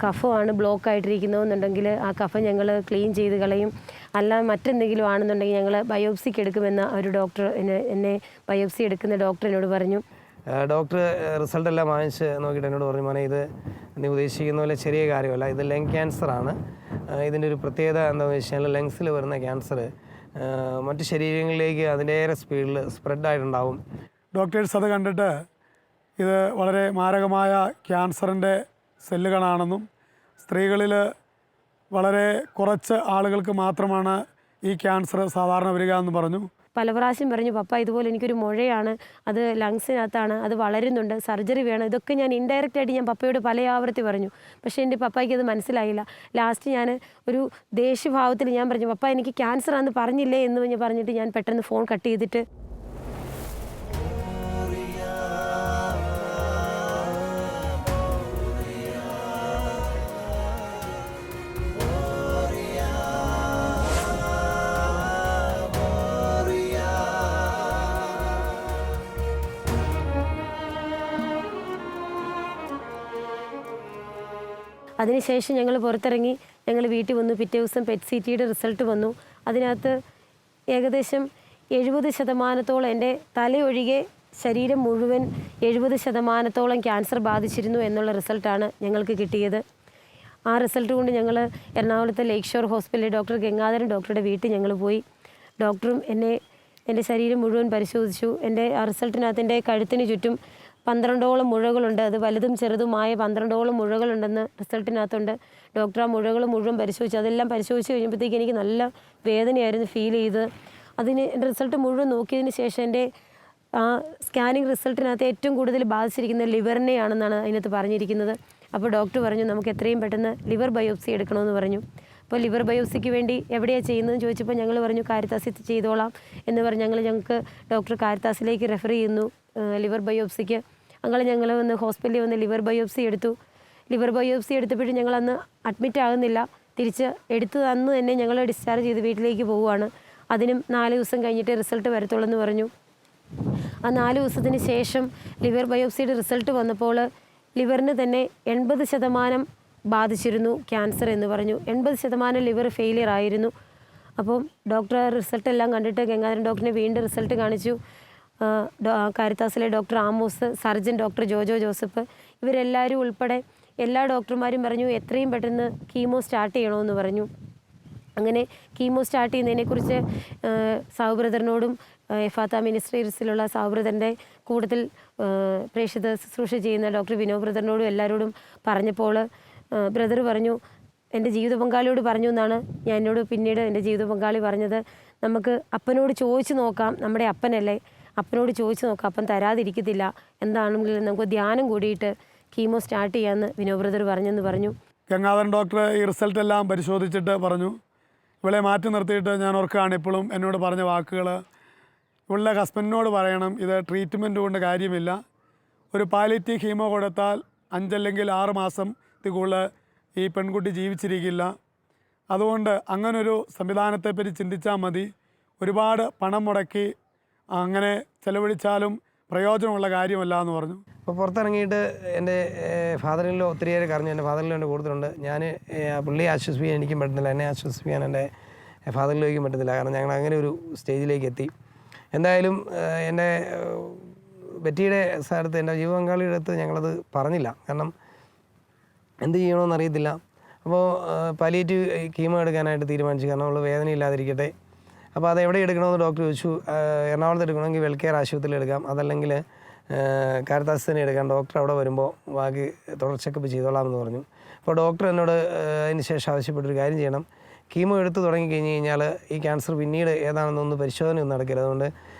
കഫമാണ് block ആയിട്ടിരിക്കുന്നതെന്നുണ്ടെങ്കിൽ ആ കഫം ഞങ്ങൾ ക്ലീൻ ചെയ്ത് കളയും. അല്ല മറ്റെന്തെങ്കിലും ആണെന്നുണ്ടെങ്കിൽ ഞങ്ങൾ ബയോപ്സിക്ക് എടുക്കുമെന്ന് ഒരു ഡോക്ടർ എന്നെ ബയോപ്സി എടുക്കുന്ന ഡോക്ടർ എന്നോട് പറഞ്ഞു. ഡോക്ടർ റിസൾട്ട് എല്ലാം വാങ്ങിച്ച് നോക്കിയിട്ട് എന്നോട് പറഞ്ഞു, മോനെ ഇത് നീ ഉദ്ദേശിക്കുന്ന പോലെ ചെറിയ കാര്യമല്ല, ഇത് ലങ് ക്യാൻസറാണ്. ഇതിൻ്റെ ഒരു പ്രത്യേകത എന്താണെന്ന് വെച്ച് കഴിഞ്ഞാൽ ലങ്സിൽ വരുന്ന ക്യാൻസർ മറ്റ് ശരീരങ്ങളിലേക്ക് അതിൻ്റെയേറെ സ്പീഡിൽ സ്പ്രെഡായിട്ടുണ്ടാവും. ഡോക്ടേഴ്സ് അത് കണ്ടിട്ട് ഇത് വളരെ മാരകമായ ക്യാൻസറിൻ്റെ സെല്ലുകളാണെന്നും സ്ത്രീകളിൽ വളരെ കുറച്ച് ആളുകൾക്ക് മാത്രമാണ് ഈ ക്യാൻസർ സാധാരണ വരിക എന്ന് പറഞ്ഞു. പല പ്രാവശ്യം പറഞ്ഞു, പപ്പ ഇതുപോലെ എനിക്കൊരു മുഴയാണ്, അത് ലങ്സിനകത്താണ്, അത് വളരുന്നുണ്ട്, സർജറി വേണം. ഇതൊക്കെ ഞാൻ ഇൻഡയറക്റ്റായിട്ട് ഞാൻ പപ്പയോട് പല ആവർത്തി പറഞ്ഞു. പക്ഷേ എൻ്റെ പപ്പയ്ക്ക് അത് മനസ്സിലായില്ല. ലാസ്റ്റ് ഞാൻ ഒരു ദേഷ്യഭാവത്തിൽ ഞാൻ പറഞ്ഞു, പപ്പ എനിക്ക് ക്യാൻസറാണെന്ന് പറഞ്ഞില്ലേ എന്ന് പറഞ്ഞിട്ട് ഞാൻ പെട്ടെന്ന് ഫോൺ കട്ട് ചെയ്തിട്ട് അതിനുശേഷം ഞങ്ങൾ പുറത്തിറങ്ങി, ഞങ്ങൾ വീട്ടിൽ വന്നു. പിറ്റേ ദിവസം PET-CTയുടെ റിസൾട്ട് വന്നു. അതിനകത്ത് ഏകദേശം 70% എൻ്റെ തലയൊഴികെ ശരീരം മുഴുവൻ 70% ക്യാൻസർ ബാധിച്ചിരുന്നു എന്നുള്ള റിസൾട്ടാണ് ഞങ്ങൾക്ക് കിട്ടിയത്. ആ റിസൾട്ട് കൊണ്ട് ഞങ്ങൾ എറണാകുളത്തെ ലേക്ക് ഷോർ ഹോസ്പിറ്റലിൽ ഡോക്ടർ ഗംഗാധരൻ ഡോക്ടറുടെ വീട്ടിൽ ഞങ്ങൾ പോയി. ഡോക്ടറും എൻ്റെ ശരീരം മുഴുവൻ പരിശോധിച്ചു. എൻ്റെ ആ റിസൾട്ടിനകത്ത് എൻ്റെ കഴുത്തിന് ചുറ്റും 12ഓളം മുഴകളുണ്ട്. അത് വലുതും ചെറുതുമായ 12ഓളം മുഴകളുണ്ടെന്ന് റിസൾട്ടിനകത്തുണ്ട്. ഡോക്ടർ ആ മുഴകൾ മുഴുവൻ പരിശോധിച്ചു. അതെല്ലാം പരിശോധിച്ച് കഴിഞ്ഞപ്പോഴത്തേക്ക് എനിക്ക് നല്ല വേദനയായിരുന്നു ഫീൽ ചെയ്ത്. എൻ്റെ റിസൾട്ട് മുഴുവൻ നോക്കിയതിന് ശേഷം എൻ്റെ ആ സ്കാനിങ് റിസൾട്ടിനകത്ത് ഏറ്റവും കൂടുതൽ ബാധിച്ചിരിക്കുന്നത് ലിവറിനെയാണെന്നാണ് അതിനകത്ത് പറഞ്ഞിരിക്കുന്നത്. അപ്പോൾ ഡോക്ടർ പറഞ്ഞു, നമുക്ക് എത്രയും പെട്ടെന്ന് ലിവർ ബയോപ്സി എടുക്കണമെന്ന് പറഞ്ഞു. അപ്പോൾ ലിവർ ബയോപ്സിക്ക് വേണ്ടി എവിടെയാണ് ചെയ്യുന്നതെന്ന് ചോദിച്ചപ്പോൾ ഞങ്ങൾ പറഞ്ഞു, കാരിത്താസിൽ ചെയ്തോളാം എന്ന് പറഞ്ഞ് ഞങ്ങൾക്ക് ഡോക്ടർ കാരിത്താസിലേക്ക് റെഫർ ചെയ്യുന്നു ലിവർ ബയോപ്സിക്ക്. ഞങ്ങൾ വന്ന് ഹോസ്പിറ്റലിൽ വന്ന് ലിവർ ബയോപ്സി എടുത്തു. ലിവർ ബയോപ്സി എടുത്തപ്പോഴും ഞങ്ങളന്ന് അഡ്മിറ്റ് ആകുന്നില്ല. തിരിച്ച് എടുത്ത് അന്ന് തന്നെ ഞങ്ങൾ ഡിസ്ചാർജ് ചെയ്ത് വീട്ടിലേക്ക് പോവുകയാണ്. അതിനും 4 ദിവസം കഴിഞ്ഞിട്ട് റിസൾട്ട് വരത്തുള്ളൂ എന്ന് പറഞ്ഞു. ആ 4 ദിവസത്തിന് ശേഷം ലിവർ ബയോപ്സിയുടെ റിസൾട്ട് വന്നപ്പോൾ ലിവറിന് തന്നെ 80% ബാധിച്ചിരുന്നു ക്യാൻസർ എന്ന് പറഞ്ഞു. 80% ലിവർ ഫെയിലിയർ ആയിരുന്നു. അപ്പം ഡോക്ടർ റിസൾട്ടെല്ലാം കണ്ടിട്ട് ഗംഗാധരൻ ഡോക്ടറിനെ വീണ്ടും റിസൾട്ട് കാണിച്ചു. കാരിത്താസിലെ doctor Amos, surgeon doctor Jojo Joseph, ഇവരെല്ലാവരും ഉൾപ്പെടെ എല്ലാ ഡോക്ടർമാരും പറഞ്ഞു എത്രയും പെട്ടെന്ന് കീമോ സ്റ്റാർട്ട് ചെയ്യണമെന്ന് പറഞ്ഞു. അങ്ങനെ കീമോ സ്റ്റാർട്ട് ചെയ്യുന്നതിനെക്കുറിച്ച് സാഹു ബ്രദറിനോടും എഫാത്ത മിനിസ്ട്രീസിലുള്ള സാഹു ബ്രദറിൻ്റെ കൂട്ടത്തിൽ പ്രേക്ഷിത ശുശ്രൂഷ ചെയ്യുന്ന ഡോക്ടർ വിനോ ബ്രദറിനോടും എല്ലാവരോടും പറഞ്ഞപ്പോൾ ബ്രദർ പറഞ്ഞു, എൻ്റെ ജീവിത പങ്കാളിയോട് പറഞ്ഞു എന്നാണ് എന്നോട് പിന്നീട് എൻ്റെ ജീവിത പങ്കാളി പറഞ്ഞത്, നമുക്ക് അപ്പനോട് ചോദിച്ചു നോക്കാം, നമ്മുടെ അപ്പനല്ലേ, അപ്പനോട് ചോദിച്ചു നോക്കാം, അപ്പൻ തരാതിരിക്കത്തില്ല, എന്താണെങ്കിലും നമുക്ക് ധ്യാനം കൂടിയിട്ട് കീമോ സ്റ്റാർട്ട് ചെയ്യാമെന്ന് വിനോ ബ്രദർ പറഞ്ഞെന്ന് പറഞ്ഞു. ഗംഗാധരൻ ഡോക്ടർ ഈ റിസൾട്ട് എല്ലാം പരിശോധിച്ചിട്ട് പറഞ്ഞു, ഇവളെ മാറ്റി നിർത്തിയിട്ട് ഞാൻ ഓർക്കുകയാണ് ഇപ്പോഴും എന്നോട് പറഞ്ഞ വാക്കുകൾ, ഇവളുടെ ഹസ്ബൻഡിനോട് പറയണം ഇത് ട്രീറ്റ്മെൻറ്റ് കൊണ്ട് കാര്യമില്ല, ഒരു പാലിയേറ്റീവ് കീമോ കൊടുത്താൽ 5 അല്ലെങ്കിൽ 6 മാസത്തിൽ കൂടുതൽ ഈ പെൺകുട്ടി ജീവിച്ചിരിക്കില്ല. അതുകൊണ്ട് അങ്ങനൊരു സംവിധാനത്തെപ്പറ്റി ചിന്തിച്ചാൽ മതി. ഒരുപാട് പണം മുടക്കി അങ്ങനെ ചിലവഴിച്ചാലും പ്രയോജനമുള്ള കാര്യമല്ല എന്ന് പറഞ്ഞു. അപ്പോൾ പുറത്തിറങ്ങിയിട്ട് എൻ്റെ ഫാദറിലോ ഒത്തിരിയേറെ കരഞ്ഞു. എൻ്റെ ഫാദറിലോ എൻ്റെ കൂടുതലുണ്ട്. ഞാൻ പുള്ളിയെ ആശ്വസിപ്പിക്കാൻ എനിക്കും പറ്റുന്നില്ല, എന്നെ ആശ്വസിപ്പിക്കാൻ എൻ്റെ ഫാദറിലേക്കും പറ്റുന്നില്ല. കാരണം ഞങ്ങൾ അങ്ങനെ ഒരു സ്റ്റേജിലേക്ക് എത്തി. എന്തായാലും എൻ്റെ ബെറ്റിയുടെ സ്ഥലത്ത്, എൻ്റെ ജീവ പങ്കാളിയുടെ അടുത്ത് ഞങ്ങളത് പറഞ്ഞില്ല. കാരണം എന്ത് ചെയ്യണമെന്ന് അറിയത്തില്ല. അപ്പോൾ പാലിയേറ്റീവ് കീമോ എടുക്കാനായിട്ട് തീരുമാനിച്ചു. കാരണം നമ്മൾ വേദന ഇല്ലാതിരിക്കട്ടെ. അപ്പോൾ അത് എവിടെ എടുക്കണമെന്ന് ഡോക്ടർ ചോദിച്ചു. എറണാകുളത്ത് എടുക്കണമെങ്കിൽ വെൽക്കെയർ ആശുപത്രിയിൽ എടുക്കാം, അതല്ലെങ്കിൽ കാരിത്താസ് തന്നെ എടുക്കാം, ഡോക്ടർ അവിടെ വരുമ്പോൾ ബാക്കി തുടർ ചെക്കപ്പ് ചെയ്തോളാമെന്ന് പറഞ്ഞു. അപ്പോൾ ഡോക്ടർ എന്നോട് അതിന് ശേഷം ആവശ്യപ്പെട്ടൊരു കാര്യം ചെയ്യണം, കീമോ എടുത്ത് തുടങ്ങിക്കഴിഞ്ഞ് കഴിഞ്ഞാൽ ഈ ക്യാൻസർ പിന്നീട് ഏതാണെന്നൊന്ന് പരിശോധനയൊന്നും നടക്കരുത്. അതുകൊണ്ട്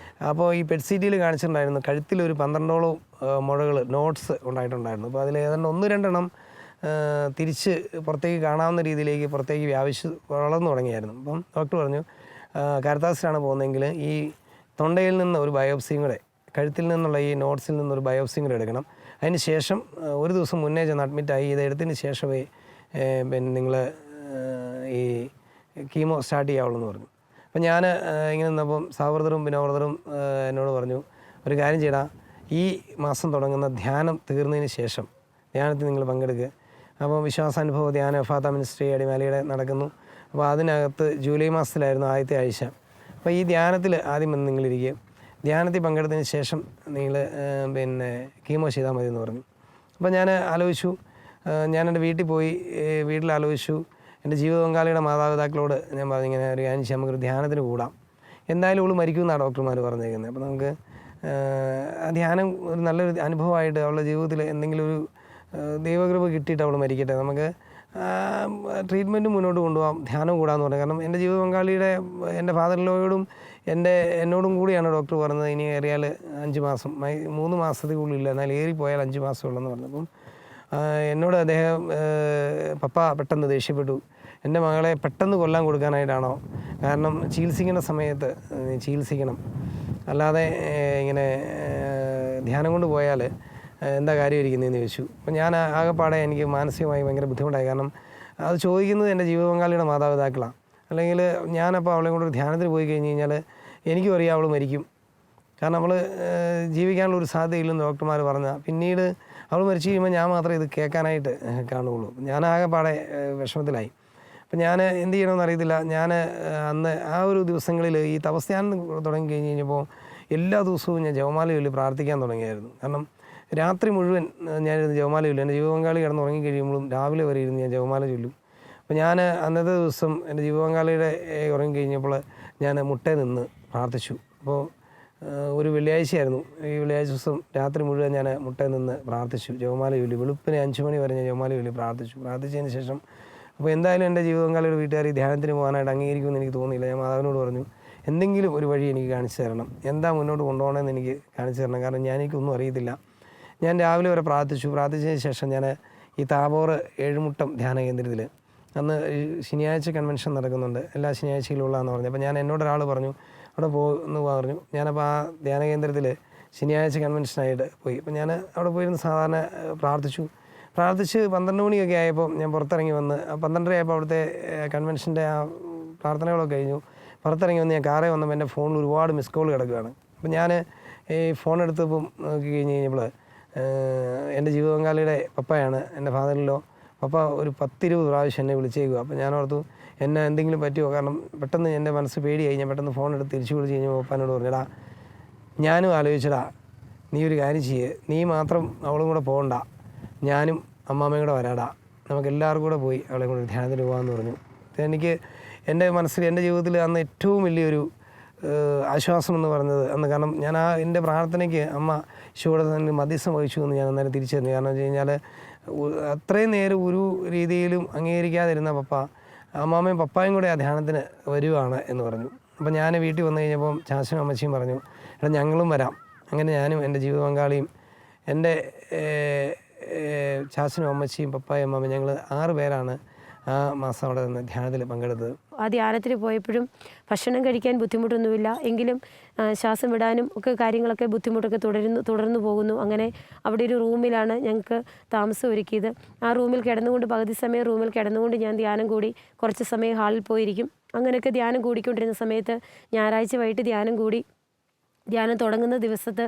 അപ്പോൾ ഈ PET-CTയിൽ കാണിച്ചിട്ടുണ്ടായിരുന്നു കഴുത്തിലൊരു 12ഓളം മുഴകൾ നോട്ട്സ് ഉണ്ടായിട്ടുണ്ടായിരുന്നു. അപ്പോൾ അതിൽ ഏതാണ്ട് 1-2 തിരിച്ച് പുറത്തേക്ക് കാണാവുന്ന രീതിയിലേക്ക് പുറത്തേക്ക് വ്യാപിച്ച് വളർന്നു തുടങ്ങിയായിരുന്നു. അപ്പം ഡോക്ടർ പറഞ്ഞു, കാരിത്താസിലാണ് പോകുന്നതെങ്കിൽ ഈ തൊണ്ടയിൽ നിന്ന് ഒരു ബയോപ്സിയും കൂടെ, കഴുത്തിൽ നിന്നുള്ള ഈ നോട്ട്സിൽ നിന്നൊരു ബയോപ്സിയും കൂടെ എടുക്കണം. അതിന് ശേഷം ഒരു ദിവസം മുന്നേ ചെന്ന് അഡ്മിറ്റായി ഇത് എടുത്തതിന് ശേഷമേ പിന്നെ നിങ്ങൾ ഈ കീമോ സ്റ്റാർട്ട് ചെയ്യാവുള്ളൂ എന്ന് പറഞ്ഞു. അപ്പോൾ ഞാൻ ഇങ്ങനെ നിന്നപ്പം സാഹൃദറും വിനോദറും എന്നോട് പറഞ്ഞു, ഒരു കാര്യം ചെയ്യടാ, ഈ മാസം തുടങ്ങുന്ന ധ്യാനം തീർന്നതിന് ശേഷം ധ്യാനത്തിൽ നിങ്ങൾ പങ്കെടുക്കുക, അപ്പോൾ വിശ്വാസാനുഭവ ധ്യാന ഫാത്ത മിനിസ്ട്രി അടിമാലിയുടെ നടക്കുന്നു. അപ്പോൾ അതിനകത്ത് ജൂലൈ മാസത്തിലായിരുന്നു ആദ്യത്തെ ആഴ്ച. അപ്പോൾ ഈ ധ്യാനത്തിൽ ആദ്യം വന്ന് നിങ്ങളിരിക്കുക, ധ്യാനത്തിൽ പങ്കെടുത്തതിന് ശേഷം നിങ്ങൾ കീമോ ചെയ്താൽ മതി എന്ന് പറഞ്ഞു. അപ്പോൾ ഞാൻ ആലോചിച്ചു, ഞാൻ എൻ്റെ വീട്ടിൽ പോയി വീട്ടിൽ ആലോചിച്ചു. എൻ്റെ ജീവിത പങ്കാളിയുടെ മാതാപിതാക്കളോട് ഞാൻ പറഞ്ഞു, ഇങ്ങനെ ഒരു കാര്യം ചെയ്യാം, നമുക്കൊരു ധ്യാനത്തിന് കൂടാം, എന്തായാലും അവൾ മരിക്കുമെന്നാണ് ഡോക്ടർമാർ പറഞ്ഞേക്കുന്നത്. അപ്പോൾ നമുക്ക് ധ്യാനം ഒരു നല്ലൊരു അനുഭവമായിട്ട് അവളുടെ ജീവിതത്തിൽ എന്തെങ്കിലും ഒരു ദൈവകൃപ കിട്ടിയിട്ട് അവൾ മരിക്കട്ടെ, നമുക്ക് ട്രീറ്റ്മെൻറ്റ് മുന്നോട്ട് കൊണ്ടുപോകാം, ധ്യാനം കൂടാമെന്ന് പറഞ്ഞു. കാരണം എൻ്റെ ജീവിത പങ്കാളിയുടെ എൻ്റെ ഫാദറിലോയോടും എന്നോടും കൂടിയാണ് ഡോക്ടർ പറഞ്ഞത്, ഇനി ഏറിയാൽ 5 മാസം 3 മാസത്തിനുള്ളില്ല, എന്നാൽ ഏറിപ്പോയാൽ 5 മാസമുള്ളെന്ന് പറഞ്ഞപ്പം എന്നോട് അദ്ദേഹം പപ്പ പെട്ടെന്ന് ദേഷ്യപ്പെട്ടു. എൻ്റെ മകളെ പെട്ടെന്ന് കൊല്ലാൻ കൊടുക്കാനായിട്ടാണോ? കാരണം ചികിത്സിക്കുന്ന സമയത്ത് ചികിത്സിക്കണം, അല്ലാതെ ഇങ്ങനെ ധ്യാനം കൊണ്ട് പോയാൽ എന്താ കാര്യം ഇരിക്കുന്നതെന്ന് ചോദിച്ചു. അപ്പോൾ ഞാൻ ആകെപ്പാടെ എനിക്ക് മാനസികമായി ഭയങ്കര ബുദ്ധിമുട്ടായി. കാരണം അത് ചോദിക്കുന്നത് എൻ്റെ ജീവിത പങ്കാളിയുടെ മാതാപിതാക്കളാണ്. അല്ലെങ്കിൽ ഞാനപ്പോൾ അവളെ കൊണ്ട് ധ്യാനത്തിന് പോയി കഴിഞ്ഞ് കഴിഞ്ഞാൽ എനിക്കും അറിയാം അവൾ മരിക്കും. കാരണം നമ്മൾ ജീവിക്കാനുള്ള ഒരു സാധ്യതയില്ലെന്ന് ഡോക്ടർമാർ പറഞ്ഞാൽ, പിന്നീട് അവൾ മരിച്ചു കഴിയുമ്പോൾ ഞാൻ മാത്രമേ ഇത് കേൾക്കാനായിട്ട് കാണുകയുള്ളൂ. ഞാനാകെപ്പാടെ വിഷമത്തിലായി. അപ്പം ഞാൻ എന്ത് ചെയ്യണമെന്ന് അറിയത്തില്ല. ഞാൻ അന്ന് ആ ഒരു ദിവസങ്ങളിൽ ഈ തപസ്യാനം തുടങ്ങി കഴിഞ്ഞ് കഴിഞ്ഞപ്പോൾ എല്ലാ ദിവസവും ഞാൻ ജപമാല ചൊല്ലി പ്രാർത്ഥിക്കാൻ തുടങ്ങിയായിരുന്നു. കാരണം രാത്രി മുഴുവൻ ഞാനിരുന്ന് ജപമാല ചൊല്ലും. എൻ്റെ ജീവിതപങ്കാളി കിടന്ന് ഉറങ്ങി കഴിയുമ്പോഴും രാവിലെ വരെ ഇരുന്ന് ഞാൻ ജപമാല ചൊല്ലും. അപ്പോൾ ഞാൻ അന്നത്തെ ദിവസം എൻ്റെ ജീവിതപങ്കാളിയുടെ ഉറങ്ങി കഴിഞ്ഞപ്പോൾ ഞാൻ മുട്ടയിൽ നിന്ന് പ്രാർത്ഥിച്ചു. അപ്പോൾ ഒരു വെള്ളിയാഴ്ചയായിരുന്നു. ഈ വെള്ളിയാഴ്ച ദിവസം രാത്രി മുഴുവൻ ഞാൻ മുട്ടയിൽ നിന്ന് പ്രാർത്ഥിച്ചു, ജപമാല ചൊല്ലി. വെളുപ്പിന് 5 മണി വരെ ഞാൻ ജപമാല ചൊല്ലി പ്രാർത്ഥിച്ചതിന് ശേഷം അപ്പോൾ എന്തായാലും എൻ്റെ ജീവിത പങ്കാളിയുടെ വീട്ടുകാർ ഈ ധ്യാനത്തിന് പോകാനായിട്ട് അംഗീകരിക്കുമെന്ന് എനിക്ക് തോന്നിയില്ല. ഞാൻ മാതാവിനോട് പറഞ്ഞു, എന്തെങ്കിലും ഒരു വഴി എനിക്ക് കാണിച്ചു തരണം, എന്താ മുന്നോട്ട് കൊണ്ടുപോകണമെന്ന് എനിക്ക് കാണിച്ചു തരണം, കാരണം എനിക്കൊന്നും അറിയത്തില്ല. ഞാൻ രാവിലെ വരെ പ്രാർത്ഥിച്ചതിന് ശേഷം ഞാൻ ഈ താബോർ ഏഴുമുട്ടം ധ്യാന കേന്ദ്രത്തിൽ അന്ന് ശനിയാഴ്ച കൺവെൻഷൻ നടക്കുന്നുണ്ട്, എല്ലാ ശനിയാഴ്ചയിലുള്ളതെന്ന് പറഞ്ഞു. അപ്പോൾ ഞാൻ എന്നോടൊരാൾ പറഞ്ഞു അവിടെ പോകുന്നു പറഞ്ഞു. ഞാനപ്പോൾ ആ ധ്യാന കേന്ദ്രത്തിൽ ശനിയാഴ്ച കൺവെൻഷനായിട്ട് പോയി. അപ്പോൾ ഞാൻ അവിടെ പോയിരുന്ന് സാധാരണ പ്രാർത്ഥിച്ച് 12 മണിയൊക്കെ ആയപ്പോൾ ഞാൻ പുറത്തിറങ്ങി വന്ന് 12:30 ആയപ്പോൾ അവിടുത്തെ കൺവെൻഷൻ്റെ ആ പ്രാർത്ഥനകളൊക്കെ കഴിഞ്ഞു. പുറത്തിറങ്ങി വന്ന് ഞാൻ കാറേ വന്നപ്പോൾ എൻ്റെ ഫോണിൽ ഒരുപാട് മിസ് കോൾ കിടക്കുകയാണ്. അപ്പോൾ ഞാൻ ഈ ഫോൺ എടുത്തപ്പം നോക്കി കഴിഞ്ഞ് കഴിഞ്ഞപ്പോൾ എൻ്റെ ജീവിത പങ്കാളിയുടെ പപ്പയാണ്, എൻ്റെ ഫാദറിലോ. പപ്പ ഒരു 10-20 പ്രാവശ്യം എന്നെ വിളിച്ചേക്കുക. അപ്പോൾ ഞാൻ ഓർത്തു എന്നെ എന്തെങ്കിലും പറ്റുമോ, കാരണം പെട്ടെന്ന് എൻ്റെ മനസ്സ് പേടിയായി. ഞാൻ പെട്ടെന്ന് ഫോൺ എടുത്ത് തിരിച്ചു വിളിച്ച് കഴിഞ്ഞപ്പോൾ പപ്പനോട് പറഞ്ഞടാ, ഞാനും ആലോചിച്ചടാ, നീ ഒരു കാര്യം ചെയ്യ്, നീ മാത്രം അവളും കൂടെ പോകണ്ട, ഞാനും അമ്മാമ്മയും കൂടെ വരാടാ, നമുക്ക് എല്ലാവർക്കും കൂടെ പോയി അവളെ കൂടെ ധ്യാനത്തിന് പോകാമെന്ന് പറഞ്ഞു. എനിക്ക് എൻ്റെ മനസ്സിൽ എൻ്റെ ജീവിതത്തിൽ അന്ന് ഏറ്റവും വലിയൊരു ആശ്വാസം എന്ന് പറഞ്ഞത് അന്ന്. കാരണം ഞാൻ എൻ്റെ പ്രാർത്ഥനയ്ക്ക് അമ്മ ഈശോയുടെ തന്നെ മധ്യസ്ഥം വഹിച്ചു എന്ന് ഞാൻ അന്നേരം തിരിച്ചറിഞ്ഞു. കാരണം വെച്ച് കഴിഞ്ഞാൽ അത്രയും നേരം ഒരു രീതിയിലും അംഗീകരിക്കാതിരുന്ന പപ്പ അമ്മാമ്മയും പപ്പായും കൂടെ ആ ധ്യാനത്തിന് വരുവാണ് എന്ന് പറഞ്ഞു. അപ്പോൾ ഞാൻ വീട്ടിൽ വന്നു കഴിഞ്ഞപ്പം ചാച്ചനും അമ്മച്ചിയും പറഞ്ഞു, എടാ ഞങ്ങളും വരാം. അങ്ങനെ ഞാനും എൻ്റെ ജീവിത പങ്കാളിയും എൻ്റെ ചാച്ചനും അമ്മച്ചിയും പപ്പായും അമ്മാമ്മയും ഞങ്ങൾ 6 പേരാണ് ആ മാസം അവിടെ നിന്ന് ധ്യാനത്തിൽ പങ്കെടുത്തത്. ആ ധ്യാനത്തിൽ പോയപ്പോഴും ഭക്ഷണം കഴിക്കാൻ ബുദ്ധിമുട്ടൊന്നുമില്ല, എങ്കിലും ശ്വാസം വിടാനും ഒക്കെ കാര്യങ്ങളൊക്കെ ബുദ്ധിമുട്ടൊക്കെ തുടർന്നു പോകുന്നു. അങ്ങനെ അവിടെ ഒരു റൂമിലാണ് ഞങ്ങൾക്ക് താമസം ഒരുക്കിയത്. ആ റൂമിൽ കിടന്നുകൊണ്ട് പകുതി സമയം റൂമിൽ കിടന്നുകൊണ്ട് ഞാൻ ധ്യാനം കൂടി, കുറച്ച് സമയം ഹാളിൽ പോയിരിക്കും. അങ്ങനെയൊക്കെ ധ്യാനം കൂടിക്കൊണ്ടിരുന്ന സമയത്ത് ഞായറാഴ്ച വൈകിട്ട് ധ്യാനം കൂടി. ധ്യാനം തുടങ്ങുന്ന ദിവസത്ത്